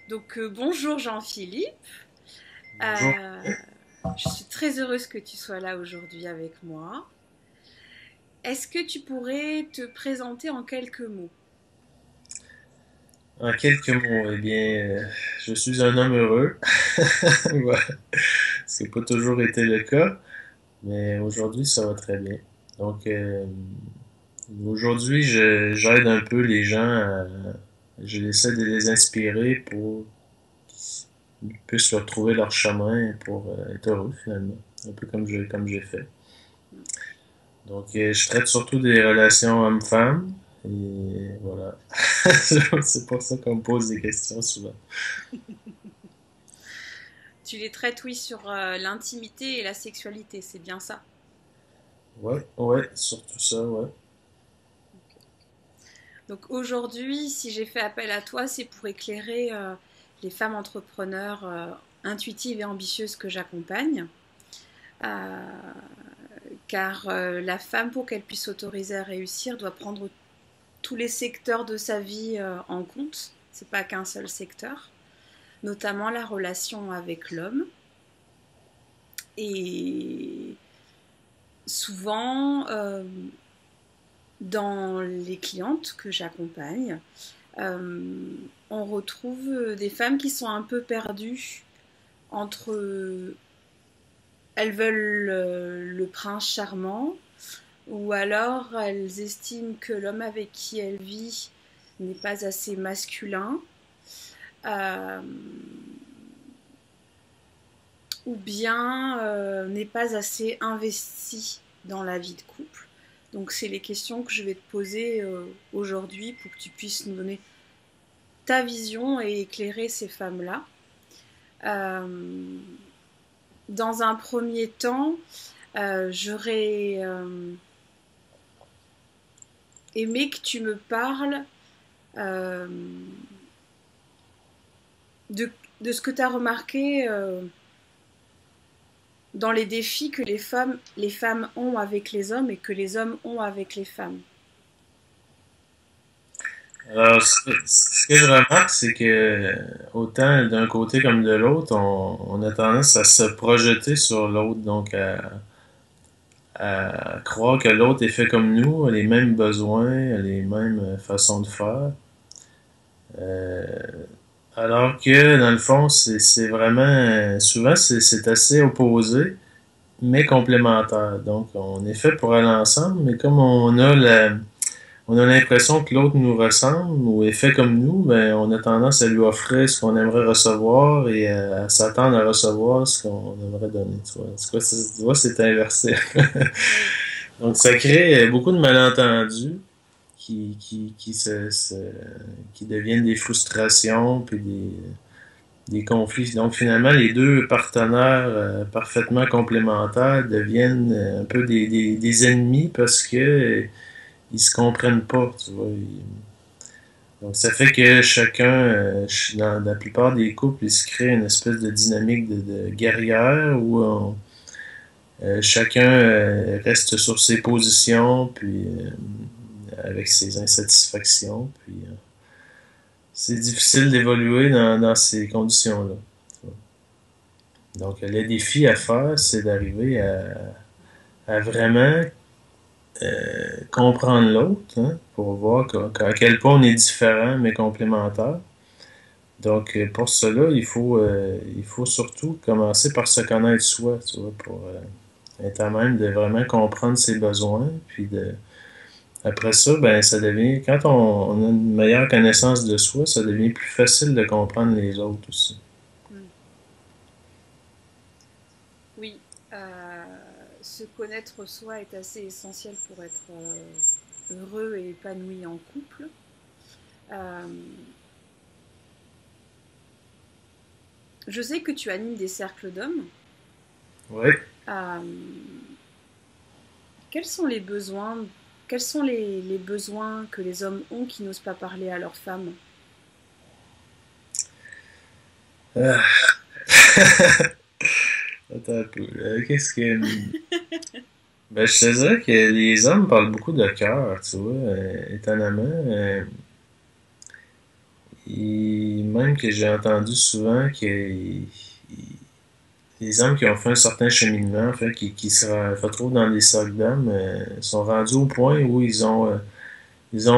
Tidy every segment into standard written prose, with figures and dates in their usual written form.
Bonjour Jean-Philippe. Bonjour. Euh, je suis très heureuse que tu sois là aujourd'hui avec moi. Est-ce que tu pourrais te présenter en quelques mots? En quelques mots, je suis un homme heureux. Ouais. Ce qui n'a pas toujours été le cas, mais aujourd'hui, ça va très bien. Donc, aujourd'hui, j'aide un peu les gens j'essaie de les inspirer pour qu'ils puissent retrouver leur chemin pour être heureux, finalement. Un peu comme j'ai fait. Donc, je traite surtout des relations hommes-femmes. Et voilà. C'est pour ça qu'on me pose des questions souvent. Tu les traites, oui, sur l'intimité et la sexualité, c'est bien ça. Ouais, ouais, surtout ça, ouais. Donc aujourd'hui, si j'ai fait appel à toi, c'est pour éclairer les femmes entrepreneurs intuitives et ambitieuses que j'accompagne. Euh, Car la femme, pour qu'elle puisse s'autoriser à réussir, doit prendre tous les secteurs de sa vie en compte. C'est pas qu'un seul secteur, notamment la relation avec l'homme. Et souvent, dans les clientes que j'accompagne, euh, on retrouve des femmes qui sont un peu perdues entre elles veulent le prince charmant, ou alors elles estiment que l'homme avec qui elles vivent n'est pas assez masculin, euh, ou bien n'est pas assez investi dans la vie de couple. Donc c'est les questions que je vais te poser aujourd'hui pour que tu puisses nous donner ta vision et éclairer ces femmes-là. Euh, dans un premier temps, j'aurais aimé que tu me parles euh, de, de, ce que tu as remarqué dans les défis que les femmes ont avec les hommes et que les hommes ont avec les femmes. Alors, ce que je remarque, c'est que autant d'un côté comme de l'autre, on a tendance à se projeter sur l'autre, donc à croire que l'autre est fait comme nous, a les mêmes besoins, a les mêmes façons de faire. Euh, alors que, dans le fond, c'est vraiment, souvent, c'est assez opposé, mais complémentaire. Donc, on est fait pour aller ensemble, mais comme on a l'impression que l'autre nous ressemble ou est fait comme nous, ben on a tendance à lui offrir ce qu'on aimerait recevoir et à s'attendre à recevoir ce qu'on aimerait donner. Tu vois, tu vois, c'est inversé. Oui. Donc ça crée beaucoup de malentendus qui deviennent des frustrations puis des conflits. Donc finalement, les deux partenaires parfaitement complémentaires deviennent un peu des ennemis parce que ils se comprennent pas, tu vois. Donc ça fait que chacun, dans la plupart des couples, il se crée une espèce de dynamique de guerrière où chacun reste sur ses positions, puis avec ses insatisfactions, puis c'est difficile d'évoluer dans ces conditions-là. Donc le défi à faire, c'est d'arriver à vraiment comprendre l'autre, hein, pour voir à quel point on est différent mais complémentaire. Donc, pour cela, il faut surtout commencer par se connaître soi, tu vois, pour être à même de vraiment comprendre ses besoins. Après ça, ben, ça devient, quand on a une meilleure connaissance de soi, ça devient plus facile de comprendre les autres aussi. Mm. Oui, se connaître soi est assez essentiel pour être heureux et épanoui en couple. Euh, je sais que tu animes des cercles d'hommes. Oui. Euh, quels sont les besoins, quels sont les besoins que les hommes ont qui n'osent pas parler à leurs femmes? Ah. Attends un peu. Qu'est-ce que. Ben, je te dirais que les hommes parlent beaucoup de cœur, tu vois, étonnamment. même que j'ai entendu souvent que les hommes qui ont fait un certain cheminement, en fait, qui se retrouvent dans les sacs d'âme, sont rendus au point où ils ont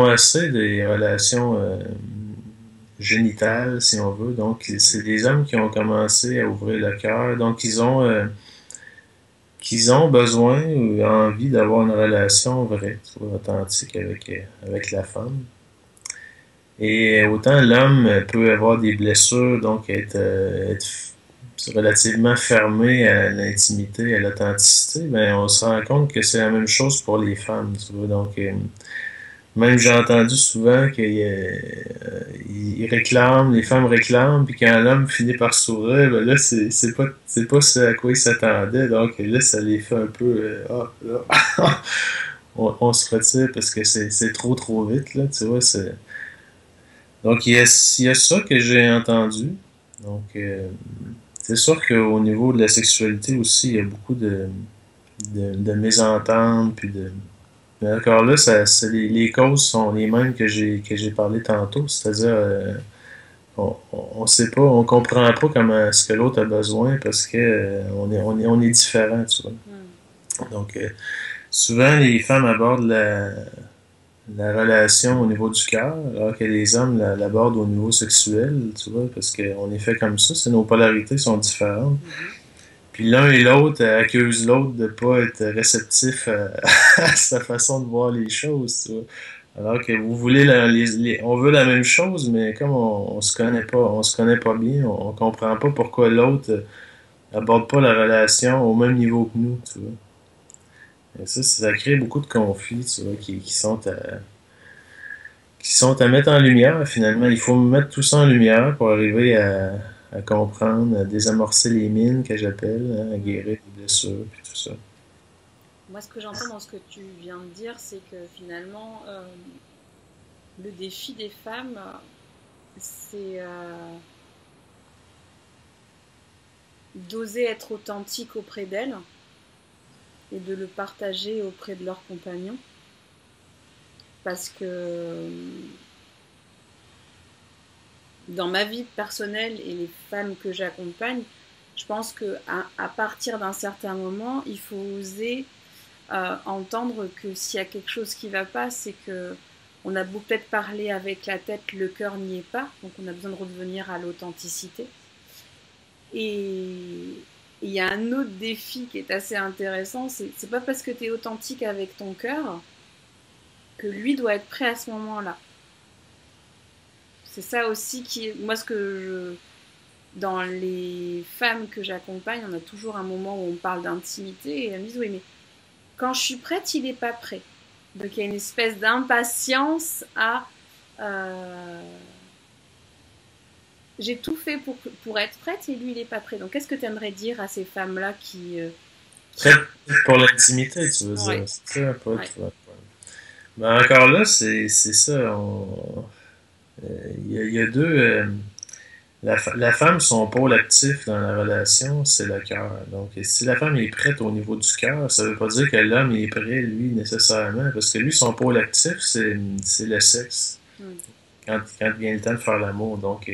assez des relations génitales, si on veut. Donc, c'est des hommes qui ont commencé à ouvrir le cœur. Donc, qu'ils ont besoin ou envie d'avoir une relation vraie, tu vois, authentique avec la femme. Et autant l'homme peut avoir des blessures, donc être relativement fermé à l'intimité, à l'authenticité, ben on se rend compte que c'est la même chose pour les femmes, tu vois. Donc, même j'ai entendu souvent qu'ils réclament, les femmes réclament, puis quand l'homme finit par sourire, ben là, c'est pas ce à quoi ils s'attendaient. Donc là, ça les fait un peu ah, là, on se retire parce que c'est trop vite, là, tu vois. Donc il y a ça que j'ai entendu. Donc c'est sûr qu'au niveau de la sexualité aussi, il y a beaucoup de mésententes, puis de mais encore là, les causes sont les mêmes que j'ai parlé tantôt, c'est-à-dire on sait pas, on comprend pas comment ce que l'autre a besoin parce que on est différent, tu vois. Mm. Donc souvent les femmes abordent la relation au niveau du cœur, alors que les hommes l'abordent au niveau sexuel, tu vois, parce qu'on est fait comme ça, nos polarités sont différentes. Mhm. Puis l'un et l'autre accusent l'autre de pas être réceptif à sa façon de voir les choses, tu vois. Alors que vous voulez on veut la même chose, mais comme on se connaît pas bien, on comprend pas pourquoi l'autre aborde pas la relation au même niveau que nous, tu vois. Et ça crée beaucoup de conflits, tu vois, qui sont à mettre en lumière, finalement. Il faut mettre tout ça en lumière pour arriver à comprendre, à désamorcer les mines, que j'appelle, hein, à Mm. guérir les blessures, puis tout ça. Moi, ce que j'entends dans ce que tu viens de dire, c'est que finalement, le défi des femmes, c'est d'oser être authentique auprès d'elles et de le partager auprès de leurs compagnons. Parce que dans ma vie personnelle et les femmes que j'accompagne, je pense qu'à partir d'un certain moment, il faut oser entendre que s'il y a quelque chose qui ne va pas, c'est que on a beau peut-être parler avec la tête, le cœur n'y est pas, donc on a besoin de revenir à l'authenticité. Et il y a un autre défi qui est assez intéressant, c'est pas parce que tu es authentique avec ton cœur que lui doit être prêt à ce moment-là. C'est ça aussi qui, moi, dans les femmes que j'accompagne, on a toujours un moment où on parle d'intimité et elles me disent oui, mais quand je suis prête, il n'est pas prêt. Donc il y a une espèce d'impatience à j'ai tout fait pour être prête et lui il n'est pas prêt. Donc qu'est-ce que tu aimerais dire à ces femmes-là qui... Prête pour l'intimité, tu veux dire. Ouais, C'est ça, pas ouais. toi. Mais encore là, c'est ça. Il y a deux. La femme, son pôle actif dans la relation, c'est le cœur. Donc, si la femme est prête au niveau du cœur, ça veut pas dire que l'homme est prêt, lui, nécessairement, parce que lui, son pôle actif, c'est le sexe, Mm. quand vient le temps de faire l'amour. Donc,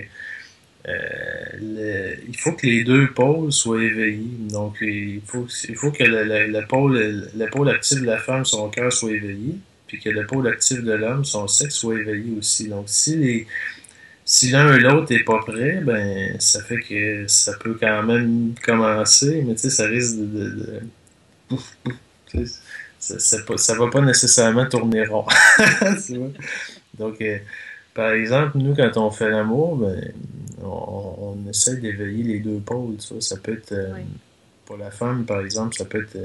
il faut que les deux pôles soient éveillés. Donc, il faut que le pôle actif de la femme, son cœur, soit éveillé, puis que le pôle actif de l'homme, son sexe, soit éveillé aussi. Donc, si l'un et l'autre est pas prêt, ben ça fait que ça peut quand même commencer, mais tu sais, ça risque pouf, pouf, tu sais, ça va pas nécessairement tourner rond. Tu vois? Donc, par exemple, nous, quand on fait l'amour, ben, on essaie d'éveiller les deux pôles, tu vois. Ça peut être, Ouais. pour la femme, par exemple, ça peut être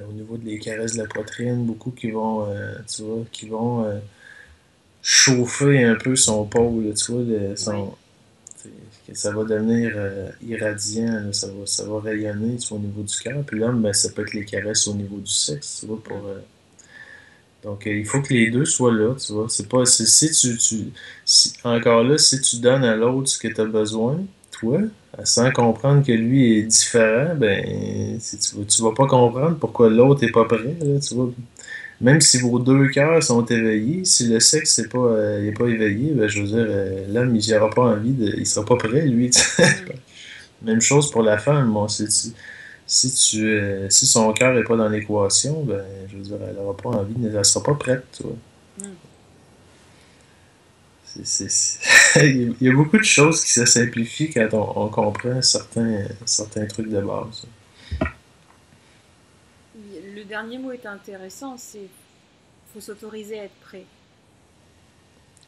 au niveau des caresses de la poitrine, beaucoup qui vont, tu vois, qui vont chauffer un peu son pôle, tu vois, Ouais. que ça va devenir irradiant, là, ça va rayonner, tu vois, au niveau du cœur. Puis l'homme, ben, ça peut être les caresses au niveau du sexe, tu vois, Mm. donc, il faut que les deux soient là, tu vois. C'est pas, si encore là, si tu donnes à l'autre ce que tu as besoin, toi, sans comprendre que lui est différent, ben, tu vas pas comprendre pourquoi l'autre est pas prêt, là, tu vois. même si vos deux cœurs sont éveillés, si le sexe est pas éveillé, ben, je veux dire, l'homme, il n'aura pas envie il sera pas prêt, lui. Tu sais. Mm. Même chose pour la femme. Bon, si son cœur est pas dans l'équation, ben, je veux dire, elle aura pas envie, elle sera pas prête, tu vois. Mm. Il y a beaucoup de choses qui se simplifient quand on comprend certains trucs de base. Le dernier mot est intéressant, c'est faut s'autoriser à être prêt.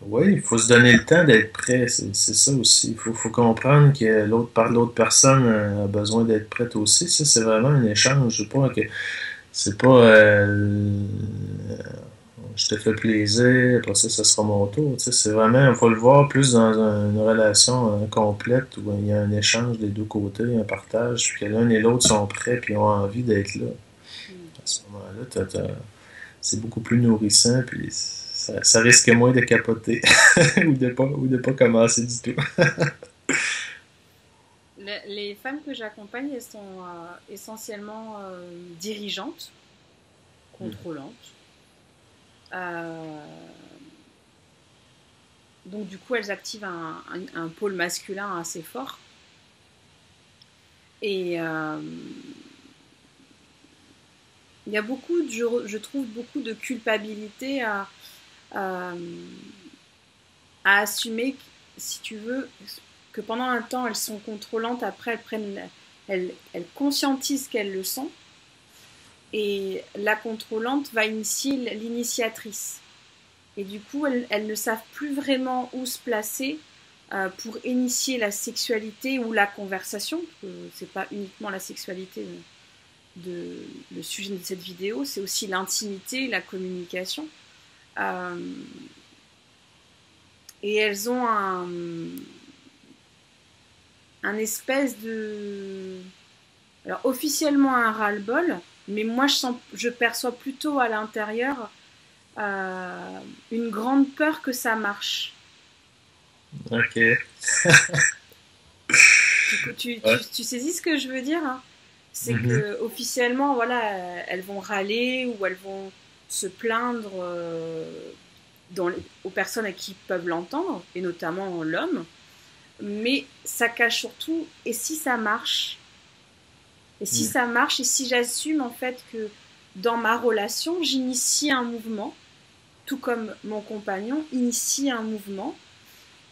Oui, il faut se donner le temps d'être prêt, c'est ça aussi. Faut comprendre que l'autre personne a besoin d'être prête aussi. Ça, c'est vraiment un échange. Je sais pas que c'est pas je te fais plaisir, après ça, sera mon tour. Tu sais, c'est vraiment, il faut le voir plus dans une relation complète où il y a un échange des deux côtés, un partage, puis que l'un et l'autre sont prêts puis ont envie d'être là. Mm. À ce moment-là, c'est beaucoup plus nourrissant, puis ça risque moins de capoter ou de pas commencer du tout. Les femmes que j'accompagne, elles sont essentiellement dirigeantes, contrôlantes. Euh, donc du coup, elles activent un pôle masculin assez fort. Et il y a je trouve beaucoup de culpabilité à, à assumer, si tu veux, que pendant un temps elles sont contrôlantes, après elles conscientisent qu'elles le sont, et la contrôlante va initier l'initiatrice. Et du coup, elles ne savent plus vraiment où se placer pour initier la sexualité ou la conversation. C'est pas uniquement la sexualité le sujet de cette vidéo, c'est aussi l'intimité, la communication. Euh, et elles ont un espèce de... Alors officiellement un ras-le-bol, mais moi je perçois plutôt à l'intérieur une grande peur que ça marche. Ok. Ouais. Tu saisis ce que je veux dire, hein? C'est Mhm. que officiellement, voilà, elles vont râler ou elles vont se plaindre aux personnes à qui peuvent l'entendre, et notamment l'homme. Mais ça cache surtout, et si ça marche? Et si Mhm. ça marche, et si j'assume en fait que dans ma relation, j'initie un mouvement, tout comme mon compagnon initie un mouvement,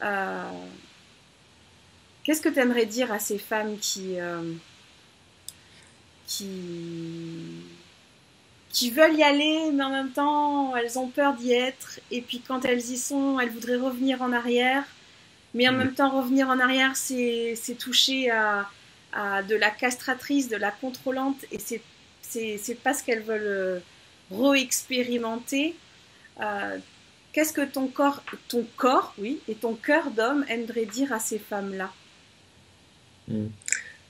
euh, qu'est-ce que tu aimerais dire à ces femmes qui, qui veulent y aller, mais en même temps, elles ont peur d'y être, et puis quand elles y sont, elles voudraient revenir en arrière, mais en Mhm. même temps, revenir en arrière, c'est toucher à de la castratrice, de la contrôlante, et c'est pas ce qu'elles veulent re-expérimenter. Euh, Qu'est-ce que ton corps, oui, et ton cœur d'homme aimerait dire à ces femmes-là? Mhm.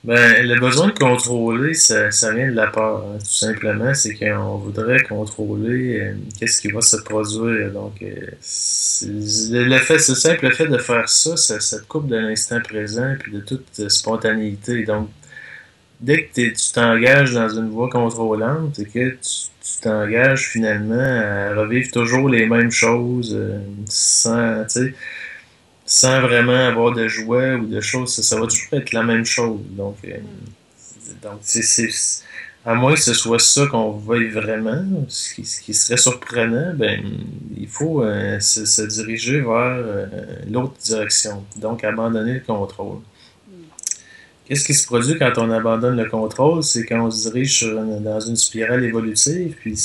Ben, le besoin de contrôler, ça vient de la peur, hein, tout simplement. C'est qu'on voudrait contrôler qu'est-ce qui va se produire. Donc, ce simple fait de faire ça, ça te coupe de l'instant présent puis de toute spontanéité. Donc, dès que tu t'engages dans une voie contrôlante, c'est que tu t'engages finalement à revivre toujours les mêmes choses tu sais, sans vraiment avoir de joie ou de choses. Ça va toujours être la même chose. Mm. Donc à moins que ce soit ça qu'on veuille vraiment, ce qui serait surprenant, ben, il faut se diriger vers l'autre direction. Donc, abandonner le contrôle. Mm. Qu'est-ce qui se produit quand on abandonne le contrôle? C'est quand on se dirige dans une spirale évolutive. Puis,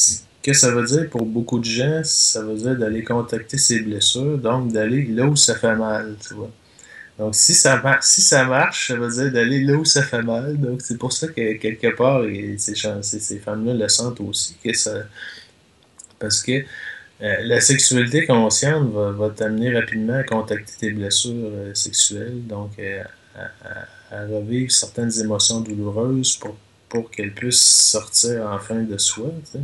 que ça veut dire pour beaucoup de gens? Ça veut dire d'aller contacter ses blessures, donc d'aller là où ça fait mal, tu vois. Donc, si ça marche, ça veut dire d'aller là où ça fait mal. Donc, c'est pour ça que quelque part, et ces femmes-là le sentent aussi, parce que la sexualité consciente va t'amener rapidement à contacter tes blessures sexuelles, donc à revivre certaines émotions douloureuses pour qu'elles puissent sortir enfin de soi. Tu sais.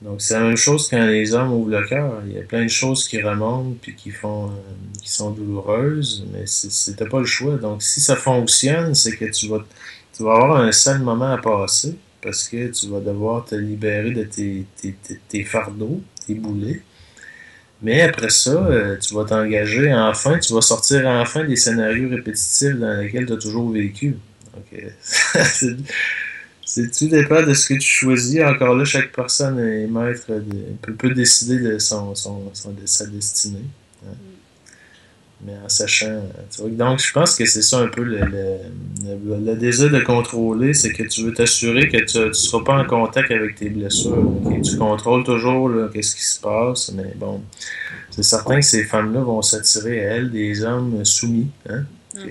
Donc c'est la même chose quand les hommes ouvrent le cœur. Il y a plein de choses qui remontent puis qui sont douloureuses, mais c'est t'as pas le choix. Donc si ça fonctionne, c'est que tu vas avoir un seul moment à passer. parce que tu vas devoir te libérer de tes fardeaux, tes boulets. Mais après ça, tu vas t'engager enfin, tu vas sortir enfin des scénarios répétitifs dans lesquels tu as toujours vécu. Donc, tout dépend de ce que tu choisis. Encore là, chaque personne est maître peut décider de sa destinée. Hein. Mais en sachant. Donc, je pense que c'est ça un peu le désir de contrôler, c'est que tu veux t'assurer que tu ne seras pas en contact avec tes blessures. Que tu contrôles toujours qu'est-ce qui se passe. Mais bon, c'est certain que ces femmes-là vont s'attirer à elles des hommes soumis. Hein? Qui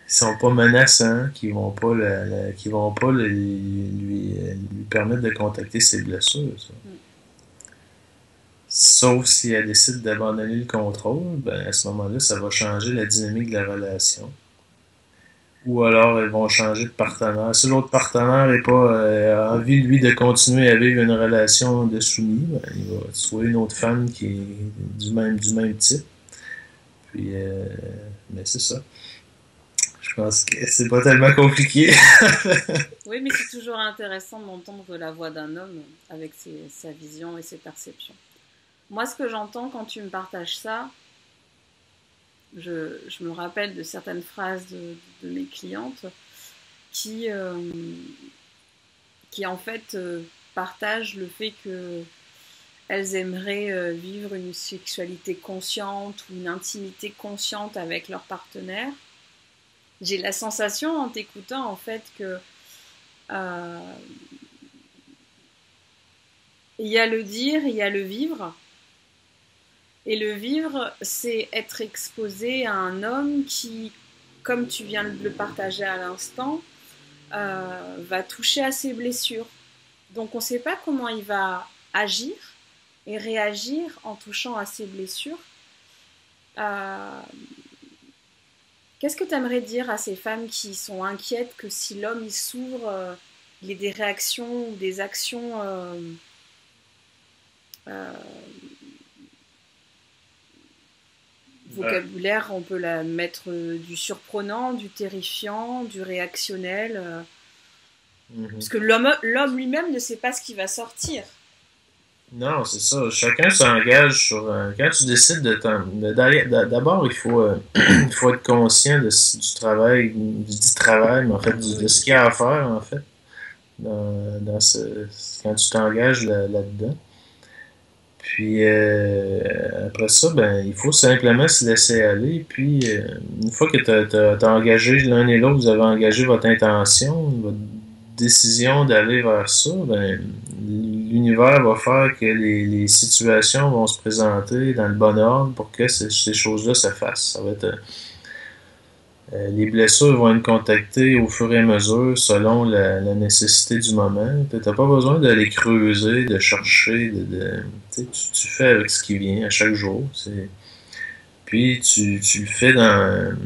sont pas menaçants, qui vont pas lui permettre de contacter ses blessures. Ça. Sauf si elle décide d'abandonner le contrôle, ben à ce moment-là, ça va changer la dynamique de la relation. Ou alors, elles vont changer de partenaire. Si l'autre partenaire n'a pas envie, lui, de continuer à vivre une relation de soumis, ben, il va trouver une autre femme qui est du même type. Puis, mais c'est ça. Je pense que c'est pas tellement compliqué. Oui, mais c'est toujours intéressant d'entendre la voix d'un homme avec sa vision et ses perceptions. Moi, ce que j'entends quand tu me partages ça, je me rappelle de certaines phrases de mes clientes qui en fait partagent le fait qu'elles aimeraient vivre une sexualité consciente ou une intimité consciente avec leur partenaire. J'ai la sensation en t'écoutant en fait que il y a le dire, il y a le vivre. Et le vivre, c'est être exposé à un homme qui, comme tu viens de le partager à l'instant, va toucher à ses blessures. Donc on ne sait pas comment il va agir et réagir en touchant à ses blessures. Qu'est-ce que tu aimerais dire à ces femmes qui sont inquiètes que si l'homme il s'ouvre, il ait des réactions ou des actions vocabulaire, on peut la mettre du surprenant, du terrifiant, du réactionnel. Parce que l'homme lui-même ne sait pas ce qui va sortir. Non, c'est ça. Chacun s'engage sur. Quand tu décides d'abord, il faut être conscient du travail, du travail, mais en fait, de ce qu'il y a à faire, en fait, quand tu t'engages là-dedans. Puis après ça, ben, il faut simplement se laisser aller. Puis une fois que tu as engagé l'un et l'autre, vous avez engagé votre intention, votre décision d'aller vers ça, ben, l'univers va faire que les situations vont se présenter dans le bon ordre pour que ces choses-là se fassent. Ça va être les blessures vont être contactées au fur et à mesure selon la nécessité du moment. Tu n'as pas besoin d'aller creuser, de chercher, tu fais avec ce qui vient à chaque jour. Puis tu le fais dans.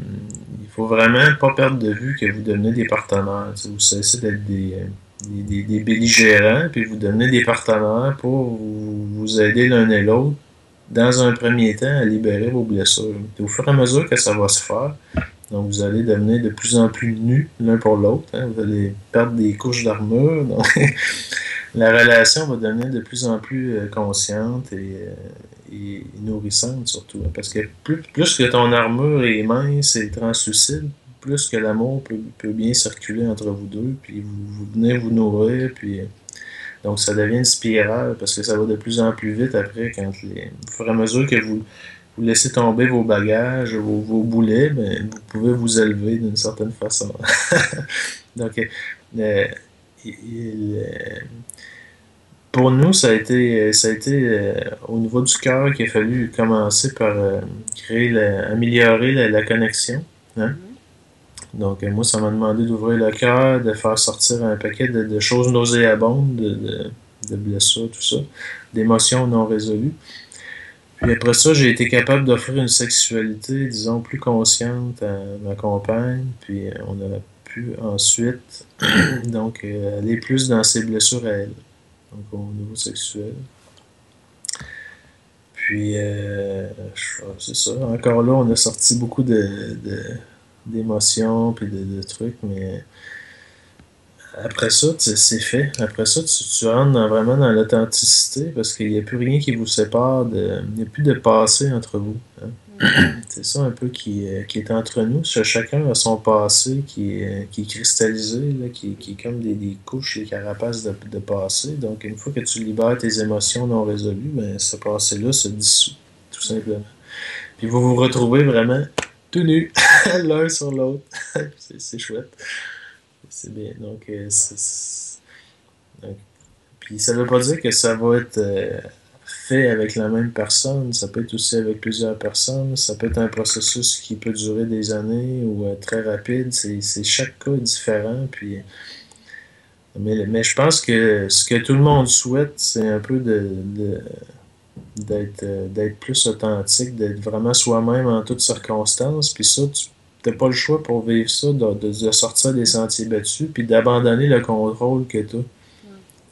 Il faut vraiment pas perdre de vue que vous devenez des partenaires. Vous cessez d'être des belligérants, puis vous devenez des partenaires pour vous aider l'un et l'autre, dans un premier temps, à libérer vos blessures. Puis au fur et à mesure que ça va se faire, donc vous allez devenir de plus en plus nus l'un pour l'autre. Hein. Vous allez perdre des couches d'armure. Donc la relation va devenir de plus en plus consciente et nourrissante surtout. Hein. Parce que plus que ton armure est mince et translucide, plus que l'amour peut bien circuler entre vous deux, puis vous venez vous nourrir, puis donc ça devient une spirale parce que ça va de plus en plus vite après au fur et à mesure que vous laissez tomber vos bagages, vos boulets, ben, vous pouvez vous élever d'une certaine façon. Donc, pour nous, ça a été au niveau du cœur qu'il a fallu commencer par améliorer la connexion. Hein? Donc, moi, ça m'a demandé d'ouvrir le cœur, de faire sortir un paquet de choses nauséabondes, de blessures, tout ça, d'émotions non résolues. Puis après ça, j'ai été capable d'offrir une sexualité, disons, plus consciente à ma compagne. Puis on a pu ensuite donc aller plus dans ses blessures à elle, donc au niveau sexuel. Puis c'est ça. Encore là, on a sorti beaucoup d'émotions puis de trucs, mais après ça, c'est fait. Après ça, tu rentres vraiment dans l'authenticité parce qu'il n'y a plus rien qui vous sépare il n'y a plus de passé entre vous. Hein. Mm. C'est ça un peu qui est entre nous. Chacun a son passé qui est cristallisé, là, qui est comme des couches, des carapaces de passé. Donc, une fois que tu libères tes émotions non résolues, ben, ce passé-là se dissout, tout simplement. Puis vous vous retrouvez vraiment tout nus, l'un sur l'autre. C'est chouette. C'est bien. Donc, puis ça veut pas dire que ça va être fait avec la même personne. Ça peut être aussi avec plusieurs personnes. Ça peut être un processus qui peut durer des années ou très rapide. C'est chaque cas est différent. Mais je pense que ce que tout le monde souhaite, c'est un peu d'être plus authentique, d'être vraiment soi-même en toutes circonstances. Puis ça, tu n'as pas le choix pour vivre ça, de sortir des sentiers battus, puis d'abandonner le contrôle que tu as, Mm.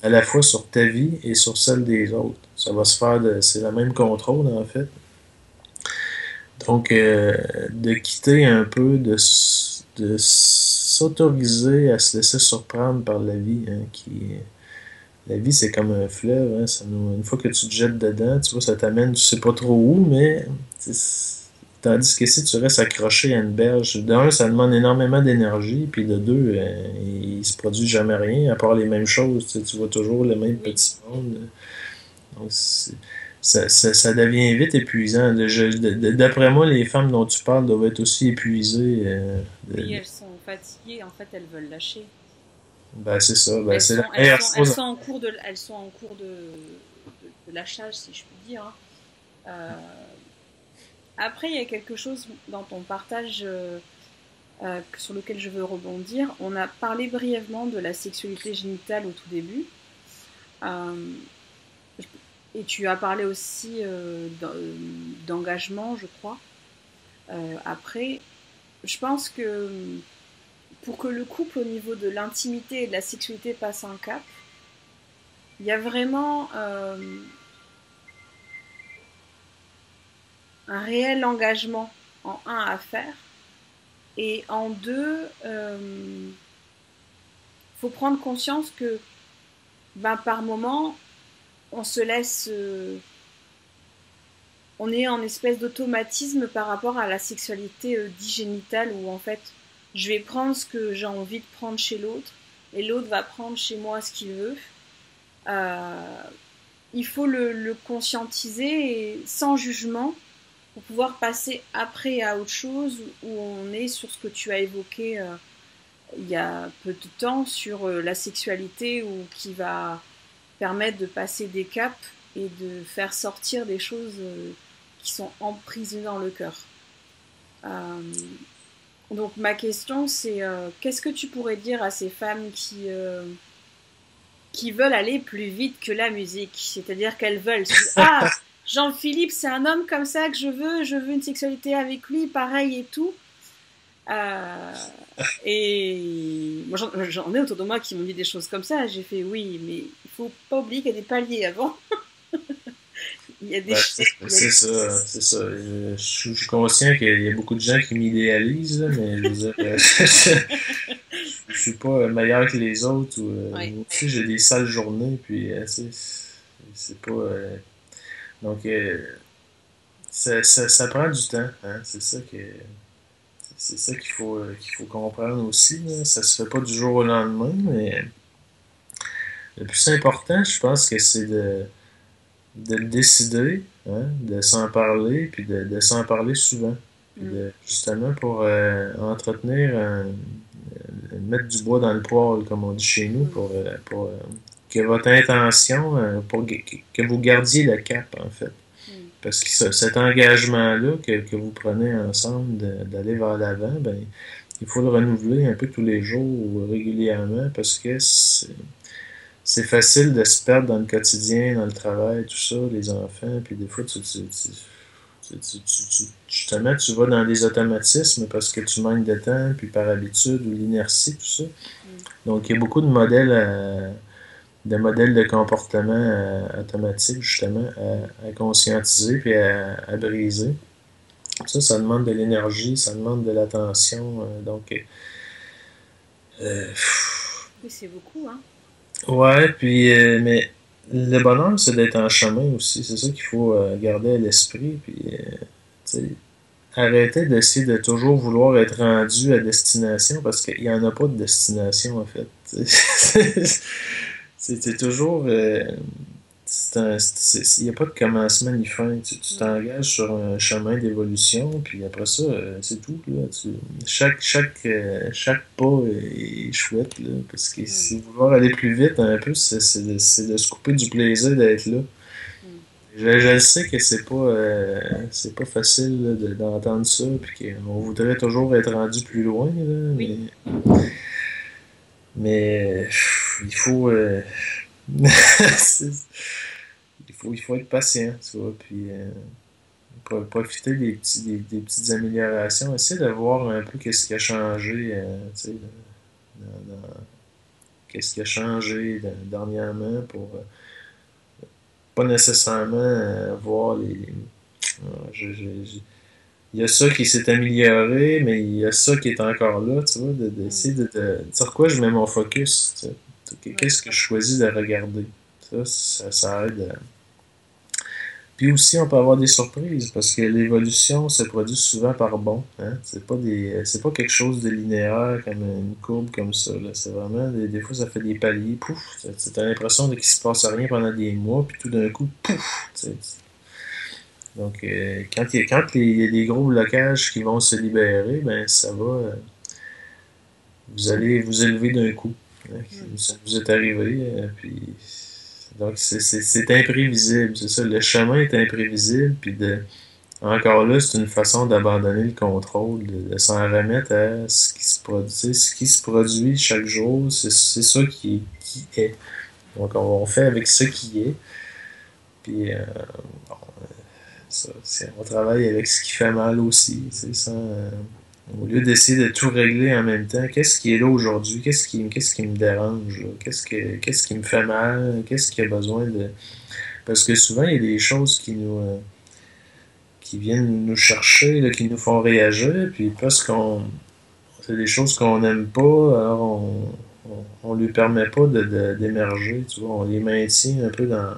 à la fois sur ta vie et sur celle des autres. Ça va se faire c'est le même contrôle, en fait. Donc, de quitter un peu, de s'autoriser à se laisser surprendre par la vie, hein, la vie, c'est comme un fleuve, hein, une fois que tu te jettes dedans, tu vois, ça t'amène, tu sais pas trop où, mais tandis que si tu restes accroché à une berge, d'un, ça demande énormément d'énergie, puis de deux, il se produit jamais rien, à part les mêmes choses, tu vois toujours le même Oui. petit monde. Donc, ça devient vite épuisant. D'après moi, les femmes dont tu parles doivent être aussi épuisées. Oui, elles sont fatiguées, en fait, elles veulent lâcher. Ben, c'est ça. Ben, Elles c'est la sont, elles meilleure sont, elles chose. sont en cours elles sont en cours de lâchage, si je puis dire, hein. Euh, Après, il y a quelque chose dans ton partage sur lequel je veux rebondir. On a parlé brièvement de la sexualité génitale au tout début. Euh, et tu as parlé aussi d'engagement, je crois. Après, je pense que pour que le couple, au niveau de l'intimité et de la sexualité, passe un cap, il y a vraiment un réel engagement en un à faire. Et en deux, faut prendre conscience que ben, par moment, on se laisse. On est en espèce d'automatisme par rapport à la sexualité dite génitale où en fait, je vais prendre ce que j'ai envie de prendre chez l'autre et l'autre va prendre chez moi ce qu'il veut. Euh, il faut le conscientiser et sans jugement pour pouvoir passer après à autre chose où on est sur ce que tu as évoqué il y a peu de temps sur la sexualité ou qui va permettre de passer des caps et de faire sortir des choses qui sont emprisonnées dans le cœur. Euh, donc ma question c'est qu'est-ce que tu pourrais dire à ces femmes qui veulent aller plus vite que la musique, c'est-à-dire qu'elles veulent ah Jean-Philippe c'est un homme comme ça que je veux une sexualité avec lui pareil et tout. Euh, et moi, j'en ai autour de moi qui m'ont dit des choses comme ça. J'ai fait oui, mais il faut pas oublier qu'il y a des paliers avant. Il y a des, Ben, il y a- c'est ça, c'est ça. Je suis conscient qu'il y a beaucoup de gens qui m'idéalisent, là, mais je veux dire, je suis pas meilleur que les autres. ouais. Moi aussi, j'ai des sales journées, puis c'est pas. Donc, ça prend du temps, hein. C'est ça qu'il faut comprendre aussi, là. Ça se fait pas du jour au lendemain, mais le plus important, je pense que c'est de le décider, hein, de s'en parler, puis de s'en parler souvent. Puis Mm, justement pour entretenir, mettre du bois dans le poêle, comme on dit chez nous, mm, pour que votre intention, que vous gardiez le cap, en fait. mm, Parce que cet engagement-là que vous prenez ensemble d'aller vers l'avant, ben, il faut le renouveler un peu tous les jours ou régulièrement parce que c'est facile de se perdre dans le quotidien, dans le travail, tout ça, les enfants, puis des fois, justement, tu vas dans des automatismes parce que tu manques de temps, puis par habitude, ou l'inertie, tout ça. mm. Donc, il y a beaucoup de modèles de comportement automatiques, justement, à conscientiser, puis à briser. Ça demande de l'énergie, ça demande de l'attention. Donc, Oui, c'est beaucoup, hein. Ouais, puis, mais le bonheur, c'est d'être en chemin aussi. C'est ça qu'il faut garder à l'esprit. Puis, tu sais, arrêter d'essayer de toujours vouloir être rendu à destination parce qu'il n'y en a pas de destination, en fait. C'est toujours. Il n'y a pas de commencement ni fin. Tu Mm. t'engages sur un chemin d'évolution, puis après ça, c'est tout. Là. Chaque pas est chouette, là, parce que Mm. si vouloir aller plus vite un peu, c'est de se couper du plaisir d'être là. Mm. Je le sais que c'est pas facile là, d'entendre ça, puis qu'on voudrait toujours être rendu plus loin, là, Oui. mais il faut, c'est- il faut être patient, tu vois, puis profiter des petites améliorations, essayer de voir un peu qu'est-ce qui a changé, tu sais, qu'est-ce qui a changé dernièrement pour pas nécessairement voir il y a ça qui s'est amélioré, mais il y a ça qui est encore là, tu vois, Mm. d'essayer sur quoi je mets mon focus, tu sais. Ouais. Qu'est-ce que je choisis de regarder. Ça aide. Puis aussi, on peut avoir des surprises parce que l'évolution se produit souvent par bond. Hein? C'est pas quelque chose de linéaire comme une courbe comme ça. Là. C'est vraiment, des fois, ça fait des paliers. Pouf! T'as l'impression qu'il se passe rien pendant des mois, puis tout d'un coup, pouf! Donc, il y a des gros blocages qui vont se libérer, ben, vous allez vous élever d'un coup. Hein. Mm. Ça vous est arrivé, puis donc c'est imprévisible, c'est ça. Le chemin est imprévisible, puis encore là, c'est une façon d'abandonner le contrôle, de s'en remettre à ce qui se produit. Ce qui se produit chaque jour, c'est ça qui est. Donc, on fait avec ce qui est, puis bon, on travaille avec ce qui fait mal aussi, au lieu d'essayer de tout régler en même temps, qu'est-ce qui est là aujourd'hui? Qu'est-ce qui me dérange? Là? Qu'est-ce qui me fait mal? Qu'est-ce qui a besoin de... Parce que souvent, il y a des choses qui viennent nous chercher, là, qui nous font réagir, puis parce qu'on... C'est des choses qu'on n'aime pas, alors on lui permet pas d'émerger, tu vois, on les maintient un peu dans...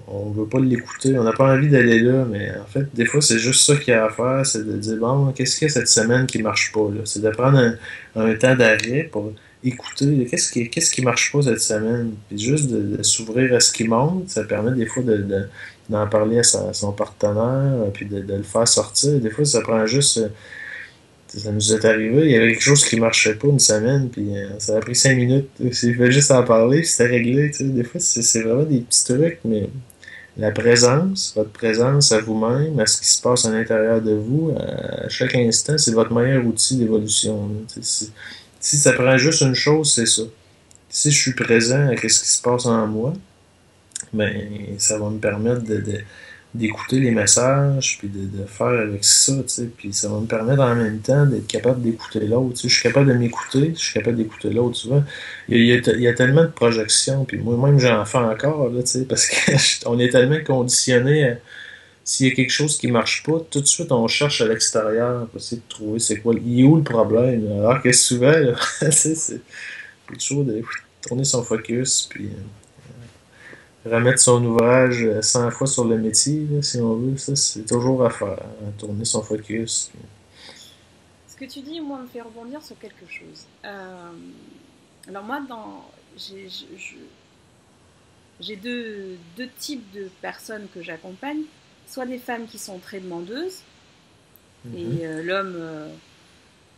On veut pas l'écouter, on n'a pas envie d'aller là, mais en fait, des fois, c'est juste ça qu'il y a à faire, c'est de dire, bon, qu'est-ce qu'il y a cette semaine qui marche pas, là? C'est de prendre un temps d'arrêt pour écouter, qu'est-ce qui marche pas cette semaine? Puis juste de s'ouvrir à ce qui monte, ça permet des fois d'en parler à son partenaire, puis de le faire sortir. Des fois, ça prend juste, ça nous est arrivé, il y avait quelque chose qui marchait pas une semaine, puis ça a pris 5 minutes. Il fait juste en parler, puis c'était réglé, tu sais. Des fois, c'est vraiment des petits trucs, mais la présence, votre présence à vous-même, à ce qui se passe à l'intérieur de vous, à chaque instant, c'est votre meilleur outil d'évolution. Là. Si ça prend juste une chose, c'est ça. Si je suis présent à ce qui se passe en moi, ben, ça va me permettre d'écouter les messages, puis de faire avec ça, tu sais, puis ça va me permettre en même temps d'être capable d'écouter l'autre, tu sais, je suis capable de m'écouter, je suis capable d'écouter l'autre, souvent, il y a tellement de projections, puis moi-même j'en fais encore, là, tu sais, parce qu'on est tellement conditionné à, s'il y a quelque chose qui marche pas, tout de suite on cherche à l'extérieur pour essayer de trouver c'est quoi, il est où le problème, alors que souvent, là, tu sais, c'est toujours de tourner son focus, puis remettre son ouvrage 100 fois sur le métier, là, si on veut, ça c'est toujours à faire, hein, tourner son focus. Ce que tu dis, moi, me fait rebondir sur quelque chose. Alors moi, j'ai deux types de personnes que j'accompagne. Soit des femmes qui sont très demandeuses, Mhm. et l'homme,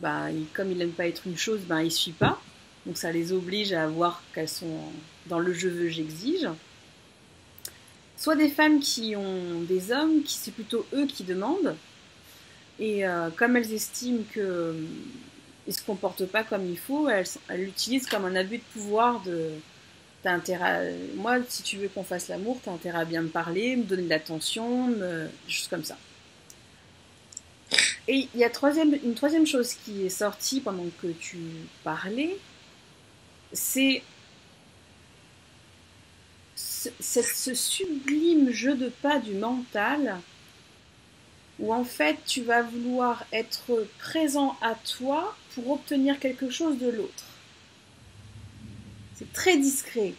bah, comme il n'aime pas être une chose, ben, il ne suit pas. Donc ça les oblige à voir qu'elles sont dans le je veux, j'exige. Soit des femmes qui ont des hommes, qui c'est plutôt eux qui demandent. Et comme elles estiment qu'ils ne se comportent pas comme il faut, elles l'utilisent comme un abus de pouvoir de t'as intérêt moi, si tu veux qu'on fasse l'amour, t'as intérêt à bien me parler, me donner de l'attention, juste comme ça. Et il y a une troisième chose qui est sortie pendant que tu parlais, c'est ce sublime jeu de pas du mental où en fait tu vas vouloir être présent à toi pour obtenir quelque chose de l'autre. C'est très discret.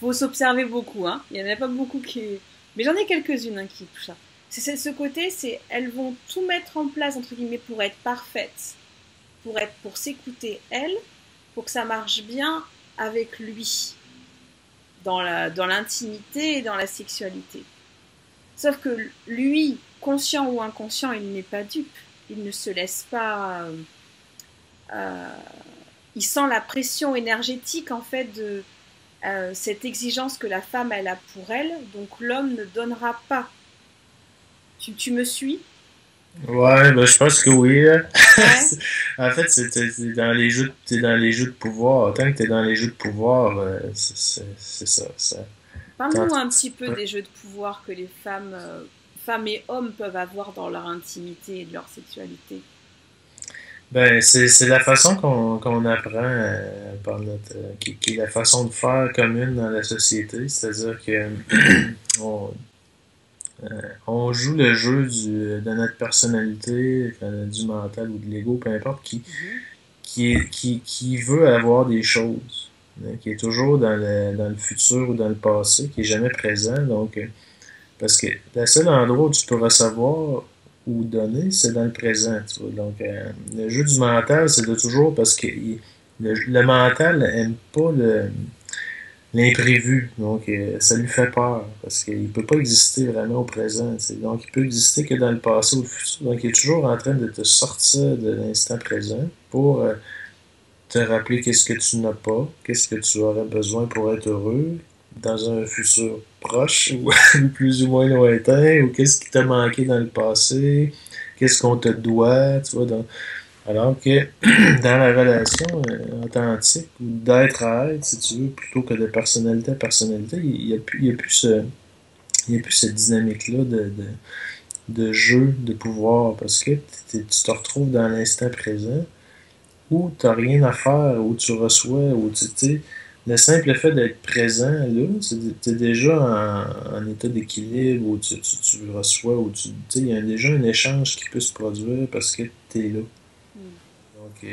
Faut s'observer beaucoup, hein. Il n'y en a pas beaucoup qui... Mais j'en ai quelques-unes, hein, qui touchent ça. C'est ce côté, c'est elles vont tout mettre en place, entre guillemets, pour être parfaites, pour s'écouter, elles, pour que ça marche bien avec lui, dans l'intimité et dans la sexualité. Sauf que lui, conscient ou inconscient, il n'est pas dupe. Il ne se laisse pas... euh, il sent la pression énergétique, en fait, de cette exigence que la femme, elle a pour elle. Donc l'homme ne donnera pas. Tu me suis? Ouais, ben, je pense que oui, hein. Ouais. En fait, t'es dans les jeux, t'es dans les jeux de pouvoir. Tant que t'es dans les jeux de pouvoir, c'est ça, t'es en Parle-nous train un de petit peu des jeux de pouvoir que les femmes, femmes et hommes peuvent avoir dans leur intimité et de leur sexualité. Ben, c'est la façon qu'on apprend par qui est la façon de faire commune dans la société. C'est-à-dire que on, on joue le jeu de notre personnalité, du mental ou de l'ego, peu importe, Mhm. qui veut avoir des choses, hein, qui est toujours dans le futur ou dans le passé, qui est jamais présent. Donc, parce que le seul endroit où tu peux recevoir ou donner, c'est dans le présent. Tu vois. Donc, le jeu du mental, c'est de toujours parce que le mental aime pas l'imprévu. Donc, ça lui fait peur parce qu'il peut pas exister vraiment au présent. Tu sais. Donc, il peut exister que dans le passé ou le futur. Donc, il est toujours en train de te sortir de l'instant présent pour te rappeler qu'est-ce que tu n'as pas, qu'est-ce que tu aurais besoin pour être heureux dans un futur proche ou plus ou moins lointain, ou qu'est-ce qui t'a manqué dans le passé, qu'est-ce qu'on te doit, tu vois. Alors que dans la relation authentique, ou d'être à être, si tu veux, plutôt que de personnalité à personnalité, il y a plus il y a plus cette dynamique-là de jeu, de pouvoir, parce que tu te retrouves dans l'instant présent, où tu n'as rien à faire, où tu reçois, où tu sais, le simple fait d'être présent là, tu es déjà en état d'équilibre, où tu reçois, où tu sais, il y a déjà un échange qui peut se produire parce que tu es là. Mm. Donc,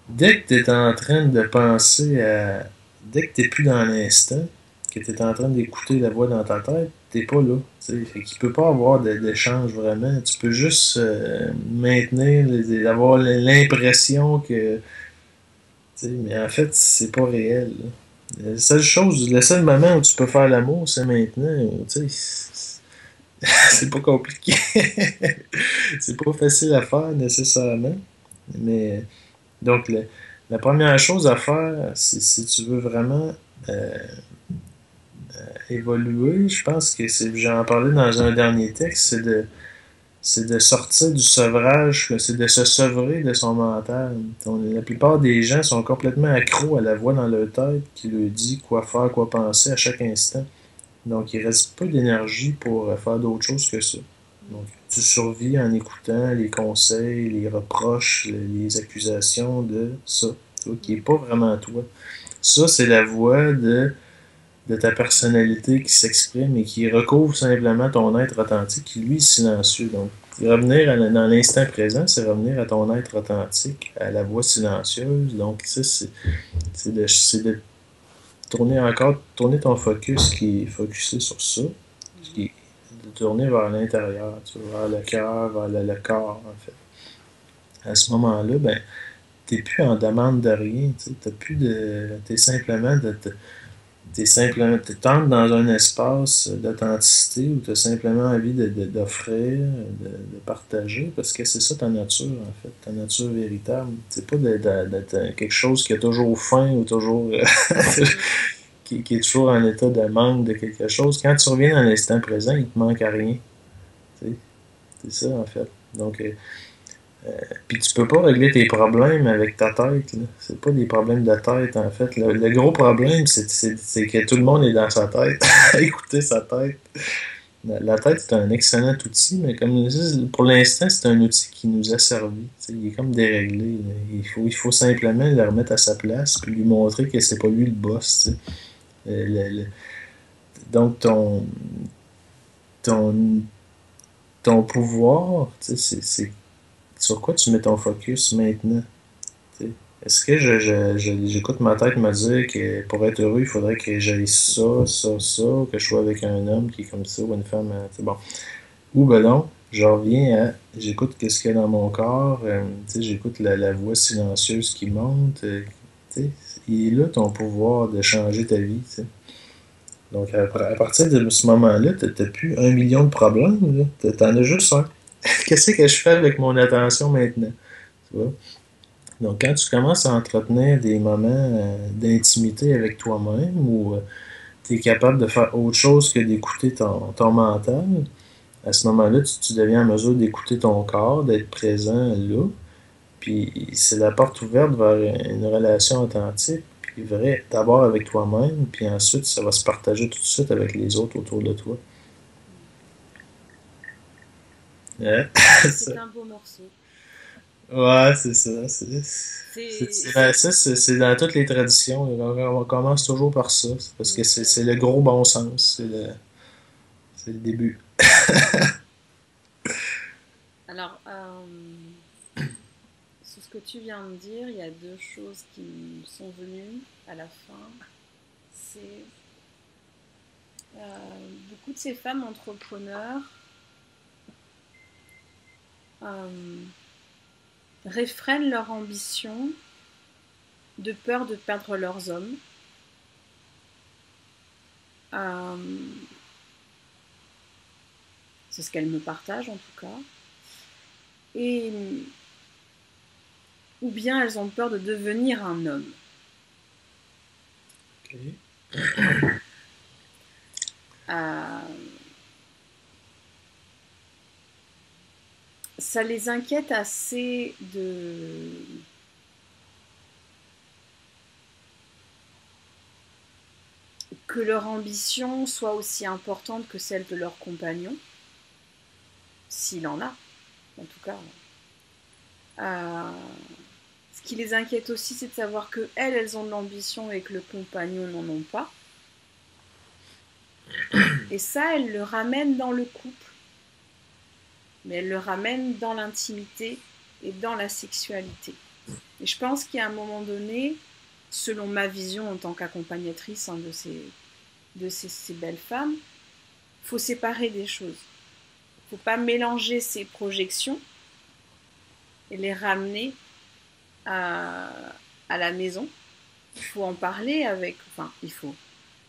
dès que tu es en train de penser à. Dès que tu n'es plus dans l'instant, que tu es en train d'écouter la voix dans ta tête, t'es pas là. T'sais. Fait qu'il peut pas avoir d'échange vraiment. Tu peux juste maintenir, avoir l'impression que. T'sais, mais en fait, c'est pas réel. Là. La seule chose, le seul moment où tu peux faire l'amour, c'est maintenant. Tu sais, c'est pas compliqué. C'est pas facile à faire nécessairement. Mais donc, la première chose à faire, si tu veux vraiment euh, évoluer, je pense que j'en parlais dans un dernier texte, c'est de sortir du sevrage, c'est de se sevrer de son mental. La plupart des gens sont complètement accros à la voix dans leur tête qui leur dit quoi faire, quoi penser à chaque instant. Donc, il reste peu d'énergie pour faire d'autre chose que ça. Donc, tu survis en écoutant les conseils, les reproches, les accusations de ça, tu vois, qui n'est pas vraiment toi. Ça, c'est la voix de ta personnalité qui s'exprime et qui recouvre simplement ton être authentique, qui lui est silencieux. Donc, revenir dans l'instant présent, c'est revenir à ton être authentique, à la voix silencieuse. Donc, ça, c'est de tourner ton focus qui est focusé sur ça, qui est de tourner vers l'intérieur, tu vois, vers le cœur, vers le corps, en fait. À ce moment-là, ben, t'es plus en demande de rien, tu sais, t'as plus de. T'es simplement. T'entres dans un espace d'authenticité où t'as simplement envie d'offrir, de partager, parce que c'est ça ta nature, en fait, ta nature véritable. C'est pas d'être quelque chose qui a toujours faim ou toujours. Mm. qui est toujours en état de manque de quelque chose. Quand tu reviens dans l'instant présent, il te manque à rien. Tu sais. C'est ça, en fait. Donc, puis tu peux pas régler tes problèmes avec ta tête. Là. C'est pas des problèmes de tête, en fait. Le gros problème, c'est que tout le monde est dans sa tête, à écouter sa tête. La tête, c'est un excellent outil, mais comme je dis, pour l'instant, c'est un outil qui nous a servi. Tu sais, il est comme déréglé. Là. Il faut simplement le remettre à sa place, puis lui montrer que c'est pas lui le boss. Tu sais. Donc, ton, ton pouvoir, tu sais, c'est sur quoi tu mets ton focus maintenant. Tu sais. est-ce que j'écoute ma tête me dire que pour être heureux, il faudrait que j'aille ça, ça, ça, que je sois avec un homme qui est comme ça, ou une femme, tu sais, bon. Ou ben non, je reviens à, j'écoute qu'est-ce qu'il y a dans mon corps, tu sais, j'écoute la voix silencieuse qui monte, tu sais, il est là ton pouvoir de changer ta vie, tu sais. Donc à partir de ce moment-là, t'as plus 1 million de problèmes, là. T'en as juste un. Qu'est-ce que je fais avec mon attention maintenant? Tu vois? Donc, quand tu commences à entretenir des moments d'intimité avec toi-même ou tu es capable de faire autre chose que d'écouter ton mental, à ce moment-là, tu deviens en mesure d'écouter ton corps, d'être présent là. Puis, c'est la porte ouverte vers une relation authentique, puis vraie, d'abord avec toi-même, puis ensuite, ça va se partager tout de suite avec les autres autour de toi. Ouais, C'est un beau morceau. ouais, c'est ça. C'est, C'est dans toutes les traditions. On commence toujours par ça. C'est parce que c'est le gros bon sens. C'est le début. alors, sur ce que tu viens de dire, il y a deux choses qui me sont venues à la fin. C'est beaucoup de ces femmes entrepreneurs euh, réfrènent leur ambition de peur de perdre leurs hommes. Euh, c'est ce qu'elles me partagent en tout cas. Et ou bien elles ont peur de devenir un homme. Ok. Euh, ça les inquiète assez que leur ambition soit aussi importante que celle de leur compagnon, s'il en a, en tout cas. Euh, ce qui les inquiète aussi, c'est de savoir que elles ont de l'ambition et que le compagnon n'en ont pas. Et ça, elles le ramènent dans le couple, mais elles le ramènent dans l'intimité et dans la sexualité. Et je pense qu'à un moment donné, selon ma vision en tant qu'accompagnatrice de ces belles femmes, il faut séparer des choses. Il ne faut pas mélanger ces projections et les ramener à, à la maison. Il faut en parler avec... Enfin, il faut...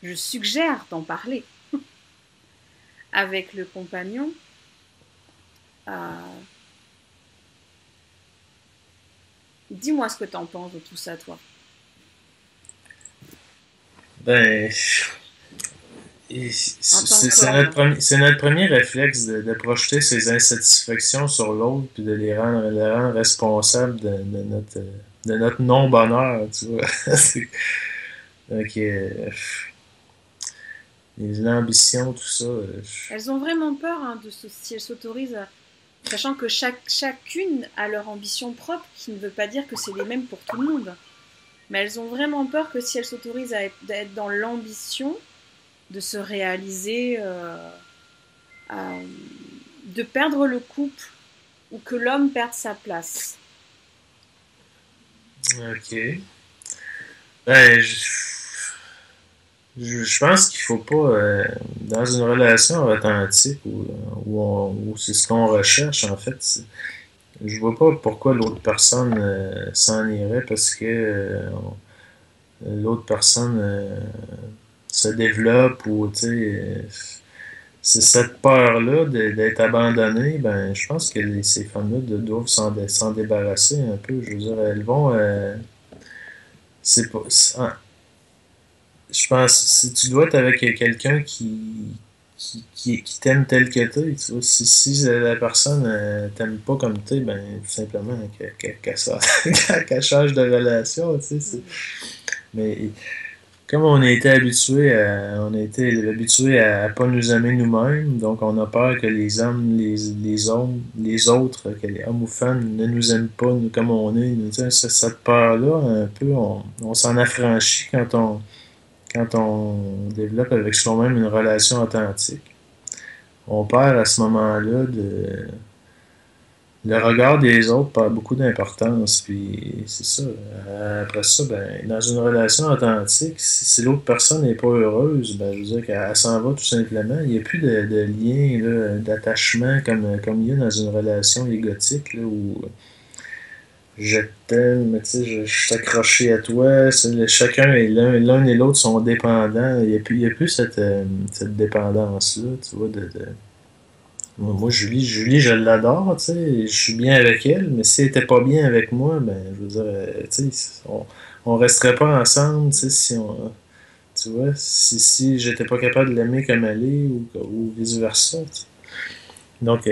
Je suggère d'en parler avec le compagnon. Euh, dis-moi ce que tu en penses de tout ça, toi. Ben, En tant qu'homme. c'est notre premier réflexe de projeter ses insatisfactions sur l'autre puis de les rendre responsables de notre non-bonheur, tu vois. Donc, l'ambition, tout ça. Elles ont vraiment peur si elles s'autorisent sachant que chacune a leur ambition propre, qui ne veut pas dire que c'est les mêmes pour tout le monde. Mais elles ont vraiment peur que si elles s'autorisent à être dans l'ambition de se réaliser, de perdre le couple ou que l'homme perde sa place. Ok. Ben, je pense qu'il faut pas, dans une relation authentique où c'est ce qu'on recherche, en fait, je vois pas pourquoi l'autre personne s'en irait parce que l'autre personne se développe ou, tu sais, c'est cette peur-là d'être abandonné, ben, je pense que ces femmes-là doivent s'en débarrasser un peu. Je veux dire, elles vont, c'est pas, je pense, si tu dois être avec quelqu'un qui t'aime tel que t'es, tu vois, si la personne t'aime pas comme t'es, ben, tout simplement, qu'elle change de relation, tu sais, mais comme on a été habitué à pas nous aimer nous-mêmes, donc on a peur que les hommes, les hommes, les autres, que les hommes ou femmes ne nous aiment pas nous, comme on est. Tu sais, cette peur-là, un peu, on s'en affranchit quand on développe avec soi-même une relation authentique. On perd à ce moment-là le regard des autres prend beaucoup d'importance, puis c'est ça. Après ça, ben, dans une relation authentique, si l'autre personne n'est pas heureuse, ben, je veux dire qu'elle s'en va tout simplement. Il n'y a plus de lien, là, d'attachement comme il y a dans une relation égotique, là, où je t'aime, mais tu sais, je suis accroché à toi. Chacun est l'un et l'autre sont dépendants. Il y a plus cette dépendance-là, tu vois, moi, Julie, je l'adore, tu sais, je suis bien avec elle, mais si elle était pas bien avec moi, ben, je veux dire, tu sais, on resterait pas ensemble, tu sais, si on, tu vois, si j'étais pas capable de l'aimer comme elle est, ou vice-versa, tu sais. Donc,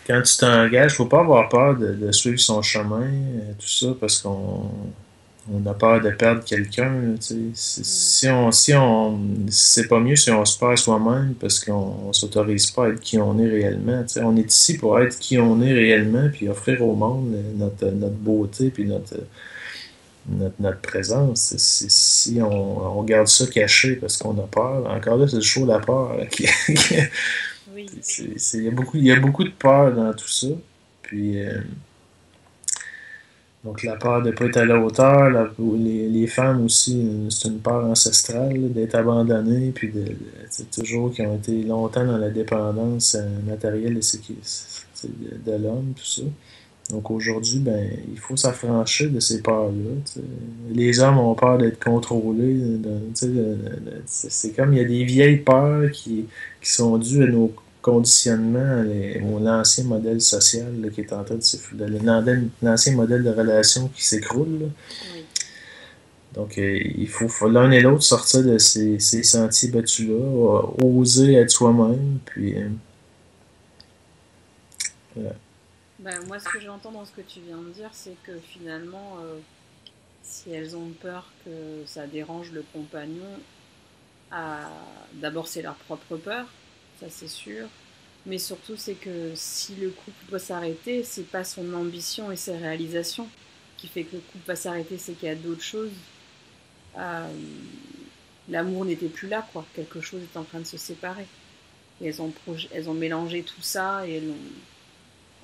quand tu t'engages, faut pas avoir peur de suivre son chemin, tout ça, parce on a peur de perdre quelqu'un, là, tu sais. Mm. C'est pas mieux si on se perd soi-même parce qu'on s'autorise pas à être qui on est réellement, tu sais. On est ici pour être qui on est réellement, puis offrir au monde notre beauté, puis notre présence. Si on garde ça caché parce qu'on a peur, encore là, c'est le show de la peur, là, Oui. il y a beaucoup de peur dans tout ça. Puis, donc la peur de ne pas être à la hauteur, les femmes aussi, c'est une peur ancestrale là, d'être abandonnées, puis c'est toujours qui ont été longtemps dans la dépendance matérielle de l'homme, tout ça. Donc aujourd'hui, ben, il faut s'affranchir de ces peurs-là. Tu sais. Les hommes ont peur d'être contrôlés. Tu sais, c'est comme il y a des vieilles peurs qui sont dues à nos conditionnements, l'ancien modèle social là, qui est en train de s'effondrer, l'ancien modèle de relation qui s'écroule. Là. Oui. Donc il faut l'un et l'autre sortir de ces sentiers battus-là, oser être soi-même, puis voilà. Ben, moi, ce que j'entends dans ce que tu viens de dire, c'est que finalement, si elles ont peur que ça dérange le compagnon, d'abord c'est leur propre peur, ça c'est sûr, mais surtout c'est que si le couple doit s'arrêter, c'est pas son ambition et ses réalisations qui fait que le couple va s'arrêter, c'est qu'il y a d'autres choses. Euh, L'amour n'était plus là, quoi. Quelque chose est en train de se séparer. Et elles ont mélangé tout ça et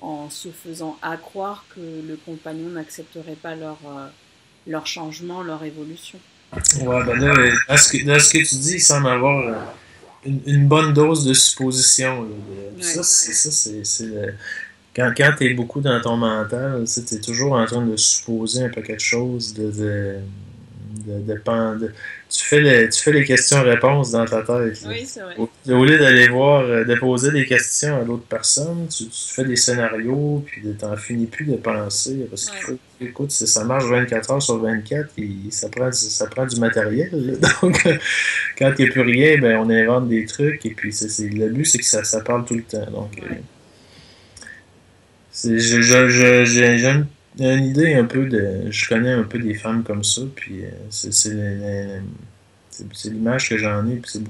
en se faisant accroire que le compagnon n'accepterait pas leur changement, leur évolution. Ouais, ben là, dans ce que tu dis, il semble avoir une bonne dose de supposition. Là, puis Ouais. quand tu es beaucoup dans ton mental, tu es toujours en train de supposer un peu quelque chose, tu fais les questions-réponses dans ta tête. Là. Oui, c'est vrai. Au lieu d'aller voir, de poser des questions à l'autre personne, tu fais des scénarios, puis t'en finis plus de penser, parce qu'il Ouais. faut, écoute, ça marche 24 heures sur 24, et ça prend du matériel. Là. Donc, quand il n'y a plus rien, ben, on invente des trucs, et puis le but, c'est que ça parle tout le temps. Donc, Ouais. j'ai une idée un peu je connais un peu des femmes comme ça, puis c'est l'image que j'en ai, puis il y a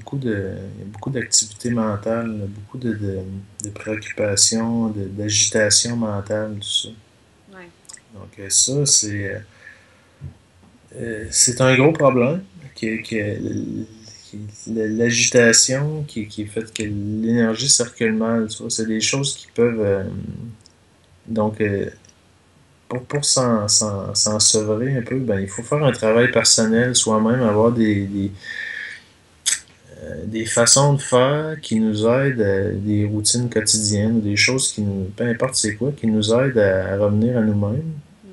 beaucoup d'activités mentales, beaucoup de préoccupations, d'agitation mentale, tout ça. Ouais. Donc ça, c'est un gros problème, l'agitation qui fait que l'énergie circule mal, tu vois, c'est des choses qui peuvent, donc, pour s'en sevrer un peu, ben, il faut faire un travail personnel soi-même, avoir des façons de faire qui nous aident, des routines quotidiennes, des choses peu importe c'est quoi, qui nous aident à revenir à nous-mêmes. Mm.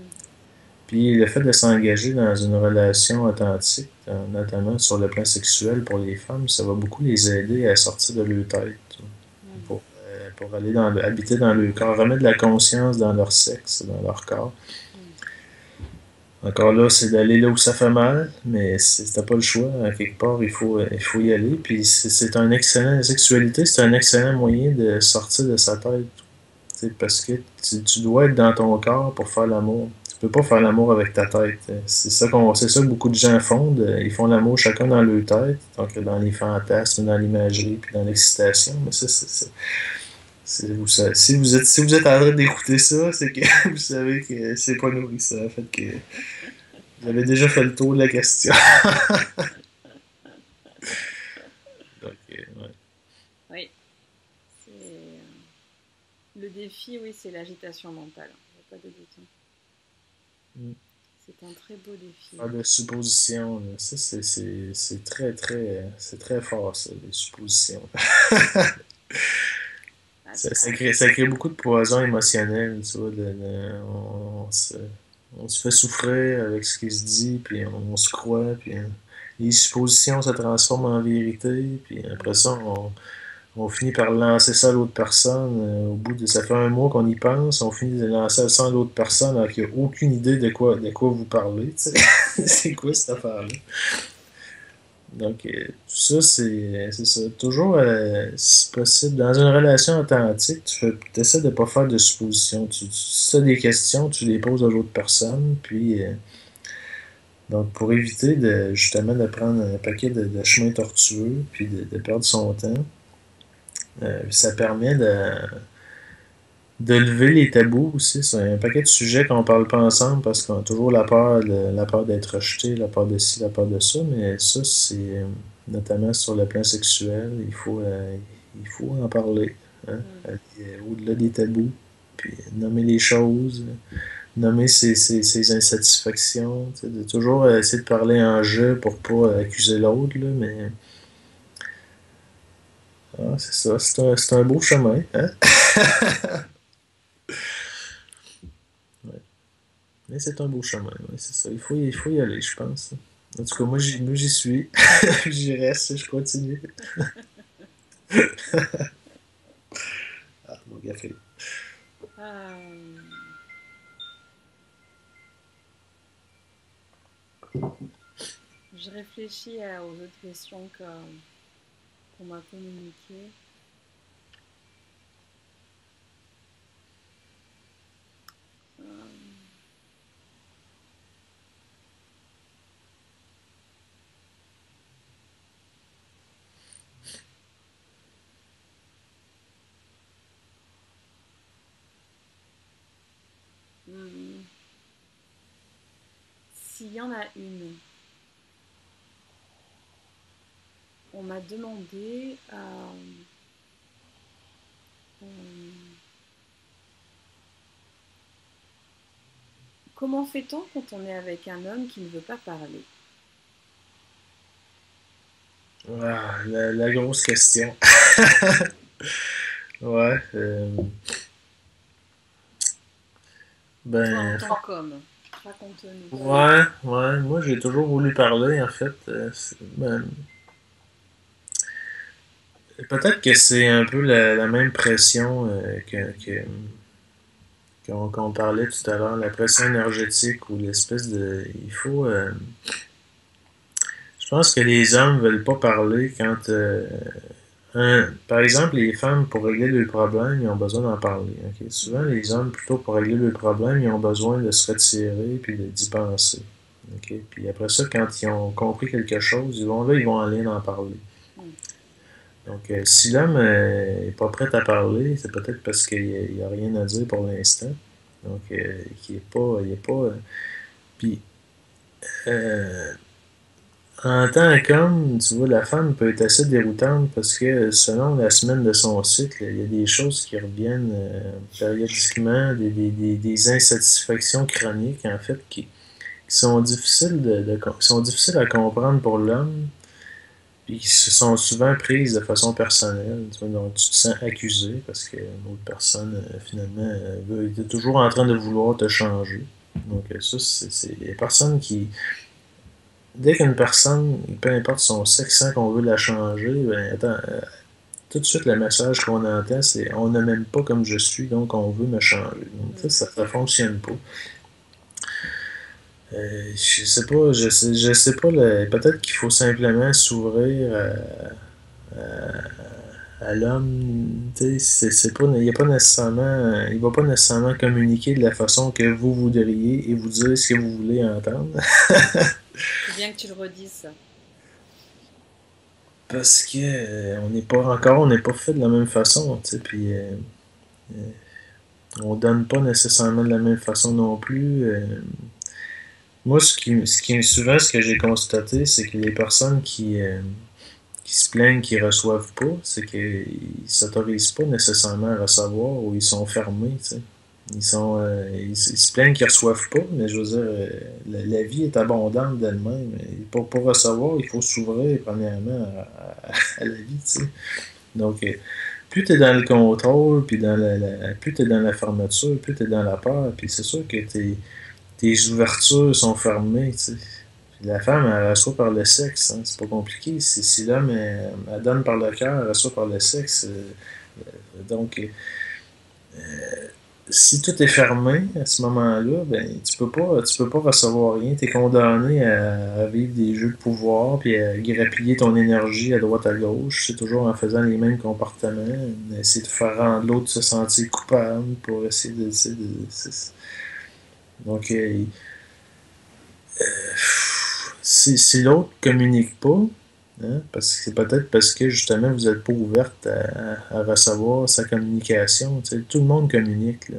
Puis le fait de s'engager dans une relation authentique, notamment sur le plan sexuel pour les femmes, ça va beaucoup les aider à sortir de leur tête, Mm. pour aller habiter dans leur corps, remettre de la conscience dans leur sexe, dans leur corps. Mm. Encore là, c'est d'aller là où ça fait mal, mais t'as pas le choix. À quelque part, il faut y aller. Puis la sexualité, c'est un excellent moyen de sortir de sa tête. T'sais, parce que tu dois être dans ton corps pour faire l'amour. Tu peux pas faire l'amour avec ta tête. C'est ça que beaucoup de gens font. Ils font l'amour chacun dans leur tête, donc dans les fantasmes, dans l'imagerie, puis dans l'excitation. Mais ça, si vous êtes en train d'écouter ça, c'est que vous savez que c'est pas nourrissant. Fait que vous avez déjà fait le tour de la question. Donc, ouais. Oui. C'est le défi, oui, c'est l'agitation mentale. Il n'y a pas de doute. Mm. C'est un très beau défi. Faire de suppositions, là. Ça, c'est très, très, c'est très fort, ça, les suppositions. Ah, Ça crée beaucoup de poison émotionnel, tu vois. On se fait souffrir avec ce qui se dit, puis on se croit, puis les suppositions se transforment en vérité, puis après mm, ça, on finit par lancer ça à l'autre personne. Au bout de, ça fait un mois qu'on y pense, on finit de lancer ça à l'autre personne alors qu'il n'y a aucune idée de quoi vous parlez, tu sais. C'est quoi cette affaire-là? Donc, tout ça, c'est ça. Toujours, si possible, dans une relation authentique, tu essaies de ne pas faire de suppositions. Si tu as des questions, tu les poses à l'autre personne. Puis, donc, pour éviter justement de prendre un paquet de chemins tortueux, puis de perdre son temps, ça permet de lever les tabous aussi. C'est un paquet de sujets qu'on parle pas ensemble parce qu'on a toujours la peur d'être rejeté, la peur de ci, la peur de ça. Mais ça, c'est notamment sur le plan sexuel, il faut en parler. Hein, mm. au-delà des tabous. Puis nommer les choses, nommer ses insatisfactions. De toujours essayer de parler en jeu pour pas accuser l'autre. Là, mais c'est ça, c'est un beau chemin. Hein? Ouais. Mais c'est un beau chemin, ouais, c'est ça. Il faut y aller, je pense. En tout cas, moi, j'y suis. J'y reste, je continue. Ah, mon café. Euh, je réfléchis aux autres questions qu'on m'a communiquées. Euh, hmm, S'il y en a une, on m'a demandé euh, comment fait-on quand on est avec un homme qui ne veut pas parler? Ah, la grosse question. Ouais. Toi, en Ben, tant qu'homme, raconte-nous. ouais. Moi, j'ai toujours voulu parler, en fait. Peut-être que c'est un peu la même pression qu'on parlait tout à l'heure, la pression énergétique ou l'espèce de... Il faut... je pense que les hommes veulent pas parler quand... par exemple, les femmes, pour régler leurs problèmes, ils ont besoin d'en parler. Ok? Souvent, Mhm. les hommes, plutôt pour régler leurs problèmes, ils ont besoin de se retirer puis d'y penser. Ok? Puis après ça, quand ils ont compris quelque chose, ils vont aller en parler. Mhm. Donc, si l'homme n'est pas prêt à parler, c'est peut-être parce qu'il n'y a rien à dire pour l'instant. Donc, il est pas. Puis, euh, en tant qu'homme, tu vois, la femme peut être assez déroutante parce que selon la semaine de son cycle, il y a des choses qui reviennent périodiquement, des insatisfactions chroniques, en fait, qui sont difficiles qui sont difficiles à comprendre pour l'homme, puis qui se sont souvent prises de façon personnelle. Tu vois, donc, tu te sens accusé parce que l'autre personne, finalement, est toujours en train de vouloir te changer. Donc, ça, c'est les personnes qui. Dès qu'une personne, peu importe son sexe, sent qu'on veut la changer, ben, attends, tout de suite, le message qu'on entend, c'est on ne m'aime pas comme je suis, donc on veut me changer. Donc, ça fonctionne pas. Je sais pas, je sais pas, peut-être qu'il faut simplement s'ouvrir à l'homme. Tu sais, c'est pas, il y a pas nécessairement, il va pas nécessairement communiquer de la façon que vous voudriez et vous dire ce que vous voulez entendre. C'est bien que tu le redises, ça. Parce que on n'est pas encore, on n'est pas fait de la même façon, tu sais, puis on donne pas nécessairement de la même façon non plus. Moi, souvent, ce que j'ai constaté, c'est que les personnes qui se plaignent qu'ils reçoivent pas, c'est qu'ils s'autorisent pas nécessairement à recevoir ou ils sont fermés, tu sais. Ils se plaignent qu'ils reçoivent pas, mais je veux dire, la vie est abondante d'elle-même. Et pour recevoir, il faut s'ouvrir premièrement à la vie, tu sais. Donc, plus tu es dans le contrôle, puis plus tu es dans la fermeture, plus tu es dans la peur, puis c'est sûr que tes ouvertures sont fermées, tu sais. Puis la femme, elle reçoit par le sexe, hein, c'est pas compliqué. Si l'homme, elle donne par le cœur, elle reçoit par le sexe. Donc, si tout est fermé à ce moment-là, ben tu peux pas recevoir rien. Tu es condamné à vivre des jeux de pouvoir puis à grappiller ton énergie à droite à gauche. C'est toujours en faisant les mêmes comportements, essayer de faire rendre l'autre se sentir coupable pour essayer de, tu sais, donc si l'autre communique pas, hein, parce que c'est peut-être parce que justement vous n'êtes pas ouverte à recevoir sa communication. Tu sais, tout le monde communique, là.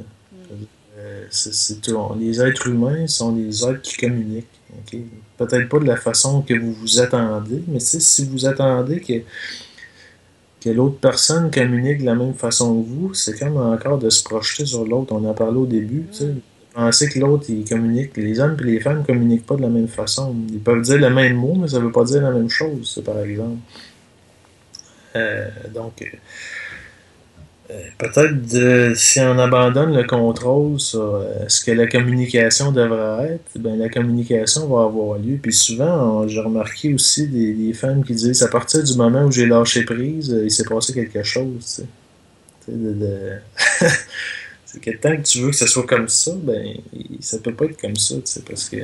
Les êtres humains sont des êtres qui communiquent. Ok? Peut-être pas de la façon que vous vous attendez, mais tu sais, si vous attendez que l'autre personne communique de la même façon que vous, c'est comme encore de se projeter sur l'autre. On en parlait au début, tu sais. Penser que l'autre, il communique. Les hommes et les femmes communiquent pas de la même façon. Ils peuvent dire le même mot, mais ça veut pas dire la même chose, ça, par exemple. Donc, peut-être si on abandonne le contrôle sur ce que la communication devrait être, ben la communication va avoir lieu. Puis souvent, j'ai remarqué aussi des femmes qui disent à partir du moment où j'ai lâché prise, il s'est passé quelque chose. Tu sais. Tu sais, c'est que tant que tu veux que ce soit comme ça, ben ça peut pas être comme ça, tu sais, parce que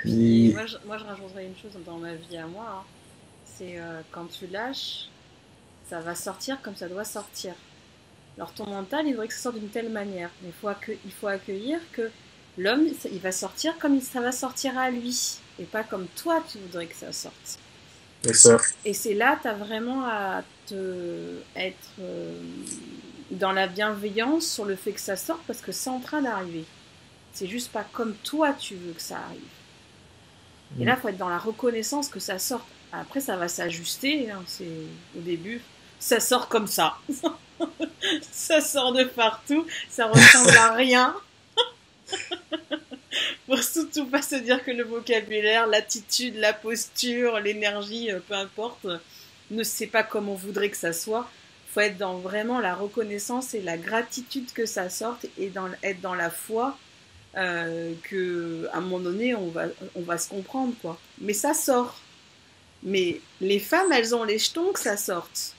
Puis les... moi, je rajouterais une chose dans ma vie à moi, hein. C'est quand tu lâches, ça va sortir comme ça doit sortir. Alors ton mental, il voudrait que ça sorte d'une telle manière. Mais il faut accueillir que l'homme, il va sortir comme ça va sortir à lui. Et pas comme toi, tu voudrais que ça sorte. c'est ça. Et c'est là, tu as vraiment à être dans la bienveillance sur le fait que ça sorte parce que c'est en train d'arriver. C'est juste pas comme toi tu veux que ça arrive. Et là, il faut être dans la reconnaissance que ça sorte. Après, ça va s'ajuster. Hein, c'est au début, ça sort comme ça. Ça sort de partout. Ça ressemble à rien. Faut surtout pas se dire que le vocabulaire, l'attitude, la posture, l'énergie, peu importe, ne sait pas comme on voudrait que ça soit. Faut être dans vraiment la reconnaissance et la gratitude que ça sorte et être dans la foi que à un moment donné on va se comprendre quoi. Mais ça sort. Mais les femmes elles ont les jetons que ça sorte.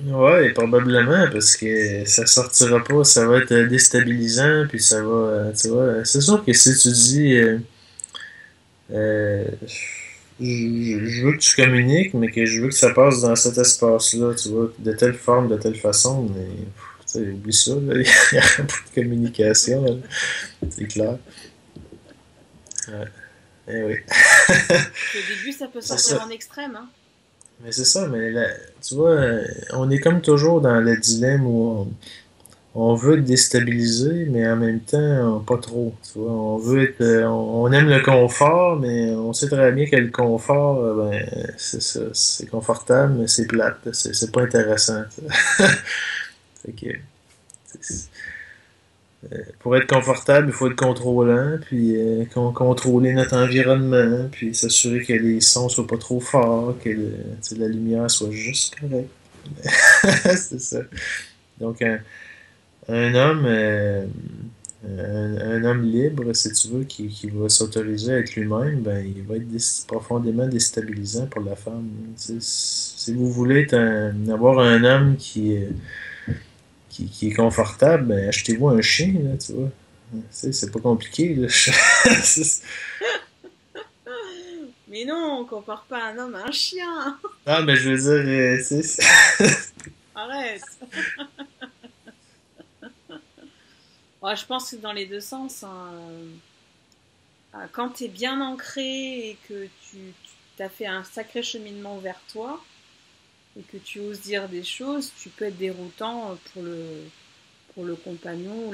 Ouais, probablement, parce que ça sortira pas, ça va être déstabilisant, puis ça va, tu vois, c'est sûr que si tu dis, euh, je veux que tu communiques, mais que je veux que ça passe dans cet espace-là, tu vois, de telle forme, de telle façon, mais, tu sais, oublie ça, là, il n'y aura pas de communication, là, c'est clair. Ouais, eh oui. Puis au début ça peut C'est sortir ça. en extrême. Hein. Mais c'est ça, mais là, tu vois, on est comme toujours dans le dilemme où on veut être déstabilisé, mais en même temps, pas trop. Tu vois, on veut être, on aime le confort, mais on sait très bien que le confort, ben, c'est ça, c'est confortable, mais c'est plate, c'est pas intéressant. Tu sais. Fait que, c'est- pour être confortable, il faut être contrôlant, puis contrôler notre environnement, puis s'assurer que les sons soient pas trop forts, que tu sais, la lumière soit juste correcte. C'est ça. Donc, un homme, un homme libre, si tu veux, qui va s'autoriser à être lui-même, ben, il va être profondément déstabilisant pour la femme. Tu sais, si vous voulez avoir un homme qui est confortable, ben, achetez-vous un chien, là, tu vois. Tu sais, c'est pas compliqué, là. Mais non, on compare pas un homme à un chien. Ah, mais je veux dire, tu sais, Arrête. Ouais, je pense que dans les deux sens, hein, quand tu es bien ancré et que tu as fait un sacré cheminement vers toi et que tu oses dire des choses, tu peux être déroutant pour le compagnon ou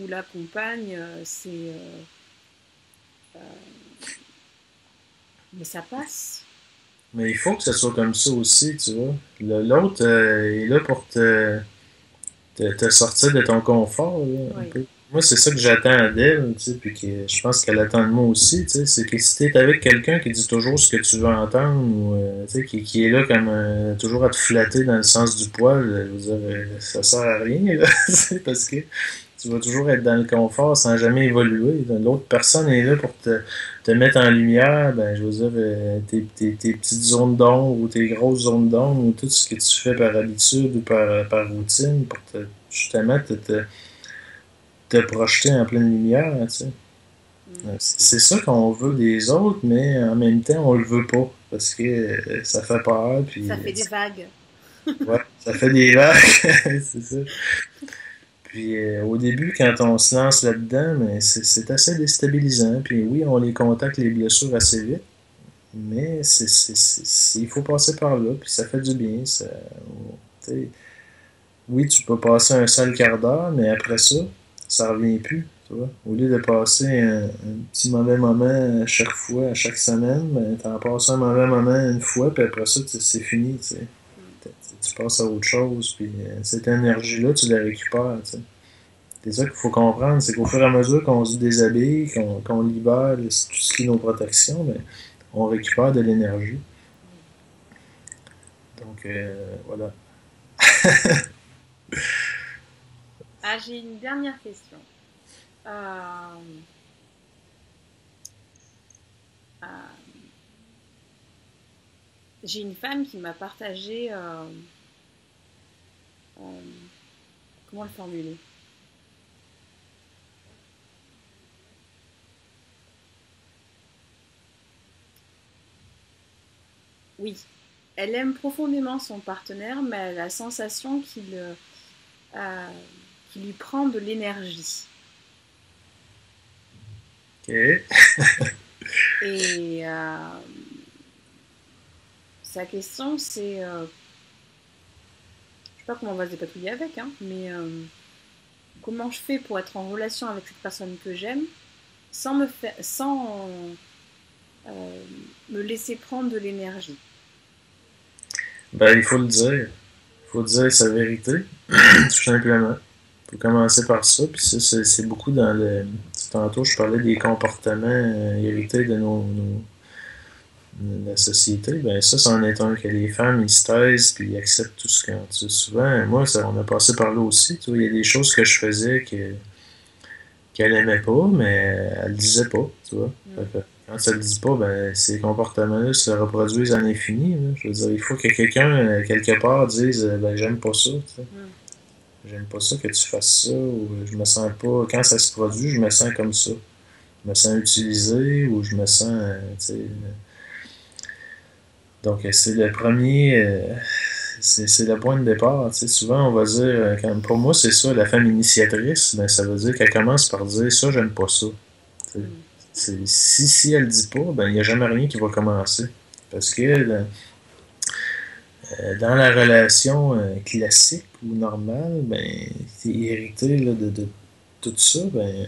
la compagne. Mais ça passe. Mais il faut que ce soit comme ça aussi, tu vois. L'autre est là pour te sortir de ton confort, là, un Oui. peu. Moi, c'est ça que j'attends d'elle, tu sais, puis que je pense qu'elle attend de moi aussi, tu sais, c'est que si t'es avec quelqu'un qui dit toujours ce que tu veux entendre, ou, tu sais, qui est là comme toujours à te flatter dans le sens du poil, je veux dire, ça sert à rien, là, parce que tu vas toujours être dans le confort sans jamais évoluer. L'autre personne est là pour te mettre en lumière, ben, je veux dire, tes petites zones d'ombre ou tes grosses zones d'ombre ou tout ce que tu fais par habitude ou par routine pour justement te projeter en pleine lumière, tu sais. Mm. C'est ça qu'on veut des autres, mais en même temps, on le veut pas parce que ça fait peur, Ça puis fait des vagues. ouais, ça fait des vagues, c'est ça. Puis au début, quand on se lance là-dedans, mais c'est assez déstabilisant. Puis oui, on les contacte, les blessures, assez vite, mais il faut passer par là, puis ça fait du bien. Tu sais, oui, tu peux passer un seul quart d'heure, mais après ça, ça revient plus. Tu vois. Au lieu de passer un petit mauvais moment à chaque fois, à chaque semaine, ben, t'en passes un mauvais moment une fois, puis après ça, c'est fini. Tu sais. Mm. Tu passes à autre chose, puis cette énergie-là, tu la récupères. Tu sais. C'est ça qu'il faut comprendre, c'est qu'au fur et à mesure qu'on se déshabille, qu'on libère tout ce qui est nos protections, ben, on récupère de l'énergie. Donc, voilà. Ah, j'ai une dernière question. Euh, euh, j'ai une femme qui m'a partagé, euh, comment le formuler? Oui, elle aime profondément son partenaire, mais elle a la sensation euh, qu'il lui prend de l'énergie. OK. Et sa question, c'est, je sais pas comment on va se dépatouiller avec, hein, mais comment je fais pour être en relation avec cette personne que j'aime sans euh, me laisser prendre de l'énergie. Ben, il faut le dire. Il faut dire sa vérité, tout simplement. Il faut commencer par ça, puis ça, c'est beaucoup dans le. Tantôt, je parlais des comportements hérités de la société. Ben, ça, c'en est un que les femmes, ils se taisent, puis ils acceptent tout ce qu'on. Tu sais, souvent, moi, ça, on a passé par là aussi. Tu vois, il y a des choses que je faisais qu'elle aimait pas, mais elle le disait pas, tu vois. Fait Mm, que quand ça le dit pas, ben, ces comportements-là se reproduisent à l'infini, là. Je veux dire, il faut que quelqu'un, quelque part, dise, ben, j'aime pas ça, tu sais. mm, J'aime pas ça que tu fasses ça, ou je me sens pas. Quand ça se produit, je me sens comme ça. Je me sens utilisé, ou je me sens, tu sais. Donc, c'est le premier. C'est le point de départ. Tu sais. Souvent, on va dire, pour moi, c'est ça, la femme initiatrice, ben, ça veut dire qu'elle commence par dire ça, j'aime pas ça. Tu sais. mm. Si elle dit pas, ben, il n'y a jamais rien qui va commencer. Parce que dans la relation classique ou normale, ben, t'es hérité là, de tout ça, ben,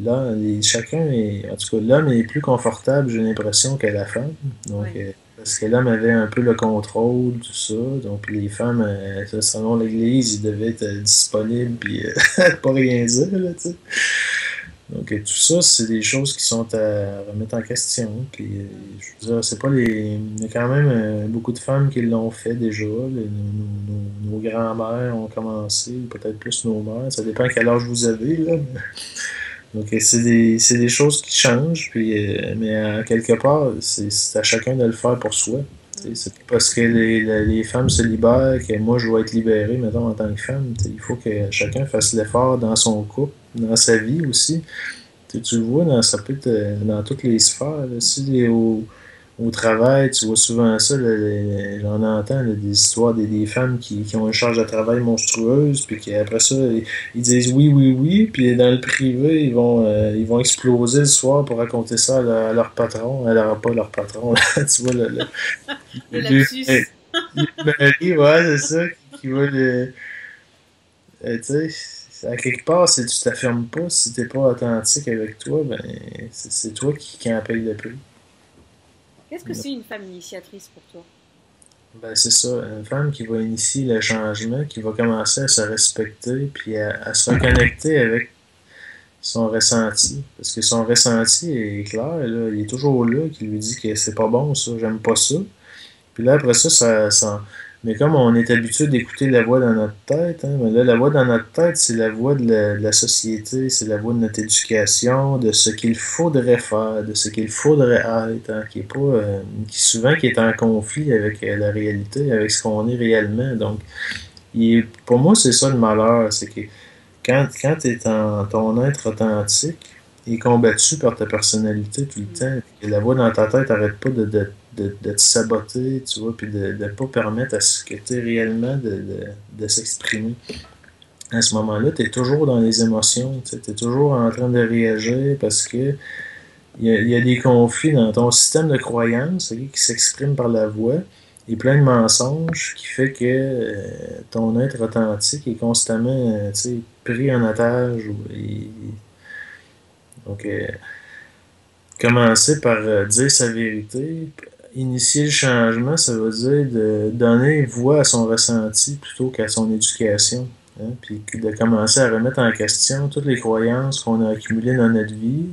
là, chacun est, en tout cas, l'homme est plus confortable, j'ai l'impression, que la femme. Donc, Oui. parce que l'homme avait un peu le contrôle, tout ça. Donc, puis les femmes, selon l'Église, ils devaient être disponibles, puis pas rien dire, là, tu sais. Donc, tout ça, c'est des choses qui sont à remettre en question. Puis, Mm, je veux dire, c'est pas les. Il y a quand même beaucoup de femmes qui l'ont fait déjà. Nos grands-mères ont commencé, peut-être plus nos mères. Ça dépend à quel âge vous avez, là. Donc, c'est des choses qui changent. Puis, mais à quelque part, c'est à chacun de le faire pour soi. Tu sais, mm, c'est pas parce que les femmes se libèrent que moi, je dois être libéré, mettons, en tant que femme. Tu sais, il faut que chacun fasse l'effort dans son couple, dans sa vie aussi. Tu le vois, ça peut être dans toutes les sphères. Là. Si au travail, tu vois souvent ça, là, j'en entends là, des histoires des femmes qui ont une charge de travail monstrueuse, puis qu'après ça, ils disent oui, oui, oui, puis dans le privé, ils vont exploser le soir pour raconter ça à leur patron, pas leur patron, tu vois, le le, le, lapsus. le mari, ouais, c'est ça, qui va le. Tu sais, à quelque part, si tu t'affirmes pas, si t'es pas authentique avec toi, ben, c'est toi qui en paye le prix. Qu'est-ce que c'est une femme initiatrice pour toi? Ben, c'est ça, une femme qui va initier le changement, qui va commencer à se respecter, puis à se reconnecter avec son ressenti. Parce que son ressenti est clair, là, il est toujours là, qui lui dit que c'est pas bon ça, j'aime pas ça. Puis là, après ça, mais comme on est habitué d'écouter la voix dans notre tête, hein, mais là, la voix dans notre tête, c'est la voix de la société, c'est la voix de notre éducation, de ce qu'il faudrait faire, de ce qu'il faudrait être, hein, qui est pas, souvent qui est en conflit avec la réalité, avec ce qu'on est réellement. Donc, pour moi, c'est ça le malheur, c'est que quand tu es en ton être authentique, il est combattu par ta personnalité tout le Mm. temps. Et la voix dans ta tête n'arrête pas de te saboter, tu vois, puis de ne pas permettre à ce que tu es réellement de s'exprimer. À ce moment-là, tu es toujours dans les émotions, tu es toujours en train de réagir parce que il y a des conflits dans ton système de croyance, ok, qui s'expriment par la voix et plein de mensonges qui fait que ton être authentique est constamment tu sais, pris en otage. Donc, commencer par dire sa vérité, initier le changement, ça veut dire de donner voix à son ressenti plutôt qu'à son éducation. Hein, puis de commencer à remettre en question toutes les croyances qu'on a accumulées dans notre vie.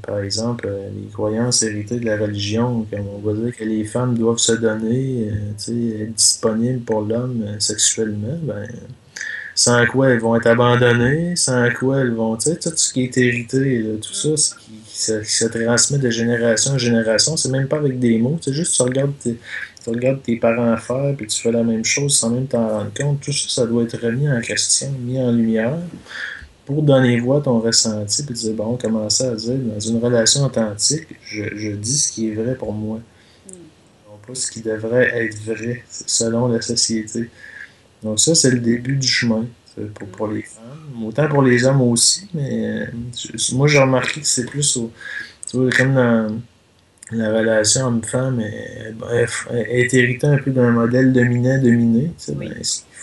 Par exemple, les croyances héritées de la religion, comme on va dire que les femmes doivent se donner, tu sais, être disponibles pour l'homme sexuellement. Ben, sans quoi elles vont être abandonnées, sans quoi elles vont, tu sais, tout ce qui est hérité, là, tout ça, Mm. qui se transmet de génération en génération, c'est même pas avec des mots, c'est juste tu regardes tes parents faire, puis tu fais la même chose sans même t'en rendre compte, tout ça, ça doit être remis en question, mis en lumière, pour donner voix à ton ressenti, puis dire, bon, commencer à dire, dans une relation authentique, je dis ce qui est vrai pour moi, Mm. non pas ce qui devrait être vrai, selon la société. Donc ça, c'est le début du chemin pour Mm. les femmes. Autant pour les hommes aussi, mais moi j'ai remarqué que c'est plus tu vois, comme dans la relation homme-femme est héritée un peu d'un modèle dominant-dominé. Tu sais, ben,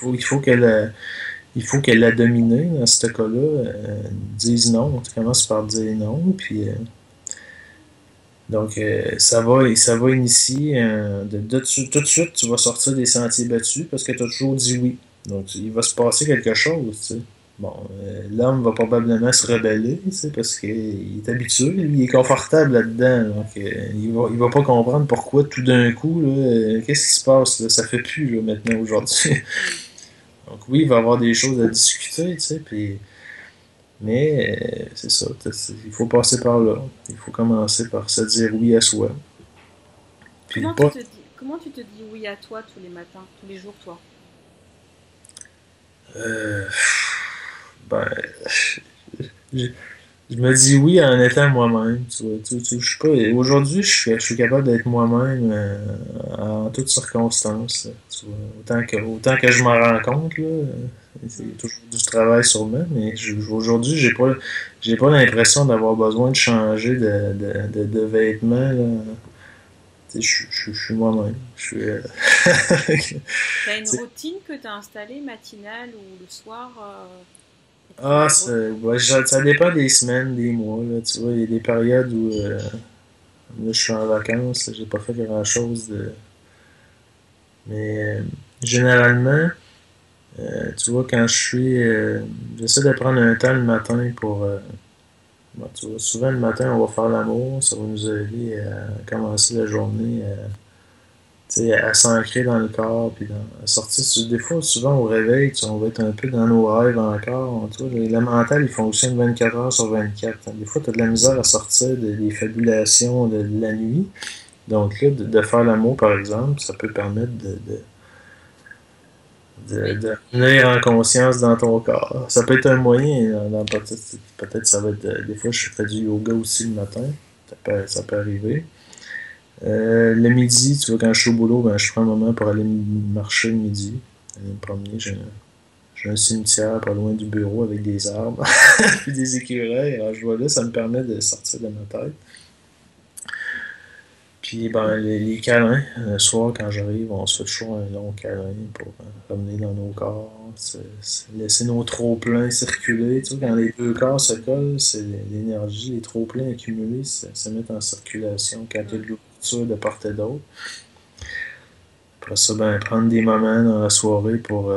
Oui. il faut qu'elle a dominé dans ce cas-là, dise non. Tu commences par dire non, puis donc ça va initier tout de suite, tu vas sortir des sentiers battus parce que tu as toujours dit oui. Donc il va se passer quelque chose, tu sais. Bon, l'homme va probablement se rebeller, tu sais, parce qu'il est habitué, lui, il est confortable là-dedans. Donc il va pas comprendre pourquoi tout d'un coup, là, qu'est-ce qui se passe, là, ça fait plus là, maintenant aujourd'hui. Mm. Donc oui, il va y avoir des choses à discuter, tu sais, mais c'est ça, il faut passer par là. Il faut commencer par se dire oui à soi. Puis pas Comment tu te dis oui à toi tous les matins, tous les jours, toi? Euh, ben, je, je me dis oui en étant moi-même. Tu vois, je suis pas, aujourd'hui, je suis capable d'être moi-même en toutes circonstances. Tu vois, autant que je m'en rends compte, là, Mm. c'est toujours du travail sûrement, mais aujourd'hui, j'ai pas l'impression d'avoir besoin de changer de vêtements. Là. Tu sais, je suis moi-même. Je suis, T'as une tu routine que t'as installée matinale ou le soir pour Ah, pouvoir ouais, ça dépend des semaines, des mois, là, tu vois, il y a des périodes où là, je suis en vacances, j'ai pas fait grand-chose mais généralement, tu vois, quand j'essaie de prendre un temps le matin pour, bon, tu vois, souvent le matin, on va faire l'amour, ça va nous aider à commencer la journée, tu sais, à s'ancrer dans le corps, puis à sortir. Des fois, souvent au réveil, tu sais, on va être un peu dans nos rêves encore. Tu vois, le mental, il fonctionne 24 heures sur 24. Des fois, tu as de la misère à sortir des fabulations de la nuit. Donc là, de faire l'amour, par exemple, ça peut permettre Oui. de venir en conscience dans ton corps. Ça peut être un moyen, peut-être ça va être. Des fois, je fais du yoga aussi le matin. Ça peut arriver. Le midi, tu vois, quand je suis au boulot, ben, je prends un moment pour aller marcher le midi, aller me promener. J'ai un cimetière pas loin du bureau avec des arbres puis des écureuils. Alors je vois là, ça me permet de sortir de ma tête. Puis ben, les câlins, le soir quand j'arrive, on se fait toujours un long câlin pour revenir dans nos corps, laisser nos trop-pleins circuler. Tu vois, quand les deux corps se collent, c'est l'énergie, les trop-pleins accumulés se mettent en circulation. Quand tu as de Mm. l'eau structure de part et d'autre. Après ça, ben, prendre des moments dans la soirée pour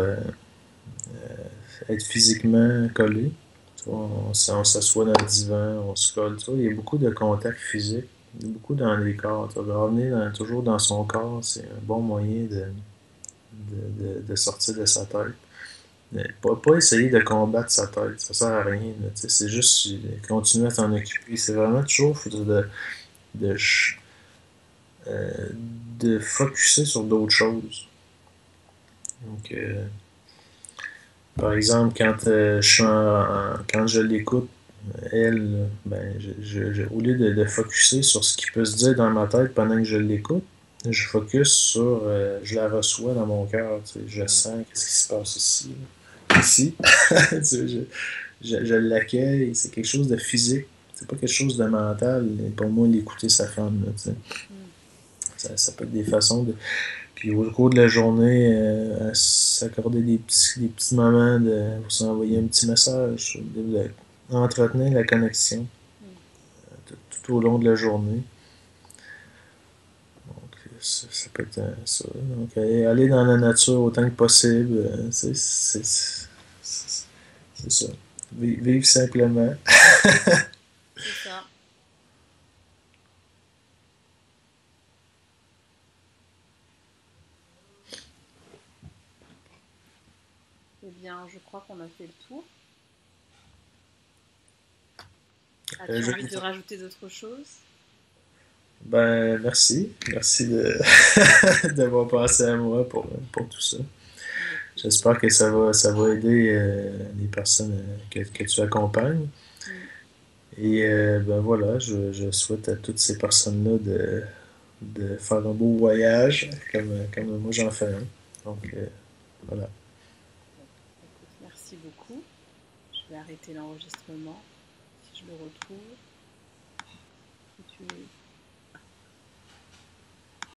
être physiquement collé. Tu vois, on s'assoit dans le divan, on se colle. Tu vois, il y a beaucoup de contact physique. Il y a beaucoup dans les corps. Tu vas revenir toujours dans son corps, c'est un bon moyen de sortir de sa tête. Mais pas essayer de combattre sa tête, ça sert à rien. Là, tu sais, c'est juste continuer à t'en occuper. C'est vraiment toujours de, euh, de focusser sur d'autres choses. Donc, par exemple, quand je l'écoute, elle, ben, au lieu de focusser sur ce qui peut se dire dans ma tête pendant que je l'écoute, je focus sur, je la reçois dans mon cœur, tu sais, je sens qu'est-ce qui se passe ici, ici, tu sais, je l'accueille, c'est quelque chose de physique, c'est pas quelque chose de mental, pour moi, l'écouter sa femme, là, tu sais. Mm. Ça peut être des façons de, puis au cours de la journée, s'accorder des petits moments de vous s'envoyer un petit message, entretenir la connexion Mm. tout au long de la journée. Donc, ça peut être ça. Donc, aller dans la nature autant que possible, c'est ça. Vivre simplement. C'est ça. Eh bien, je crois qu'on a fait le tour. As-tu envie Joli de temps. rajouter d'autres choses? Ben, merci. Merci d'avoir pensé à moi pour tout ça. Avec plaisir. J'espère que ça va aider les personnes que tu accompagnes. Mm. Et ben voilà, je souhaite à toutes ces personnes-là de faire un beau voyage, comme moi j'en fais un. Donc voilà. Bon, écoute, merci beaucoup. Je vais arrêter l'enregistrement si je le retrouve. Si tu veux.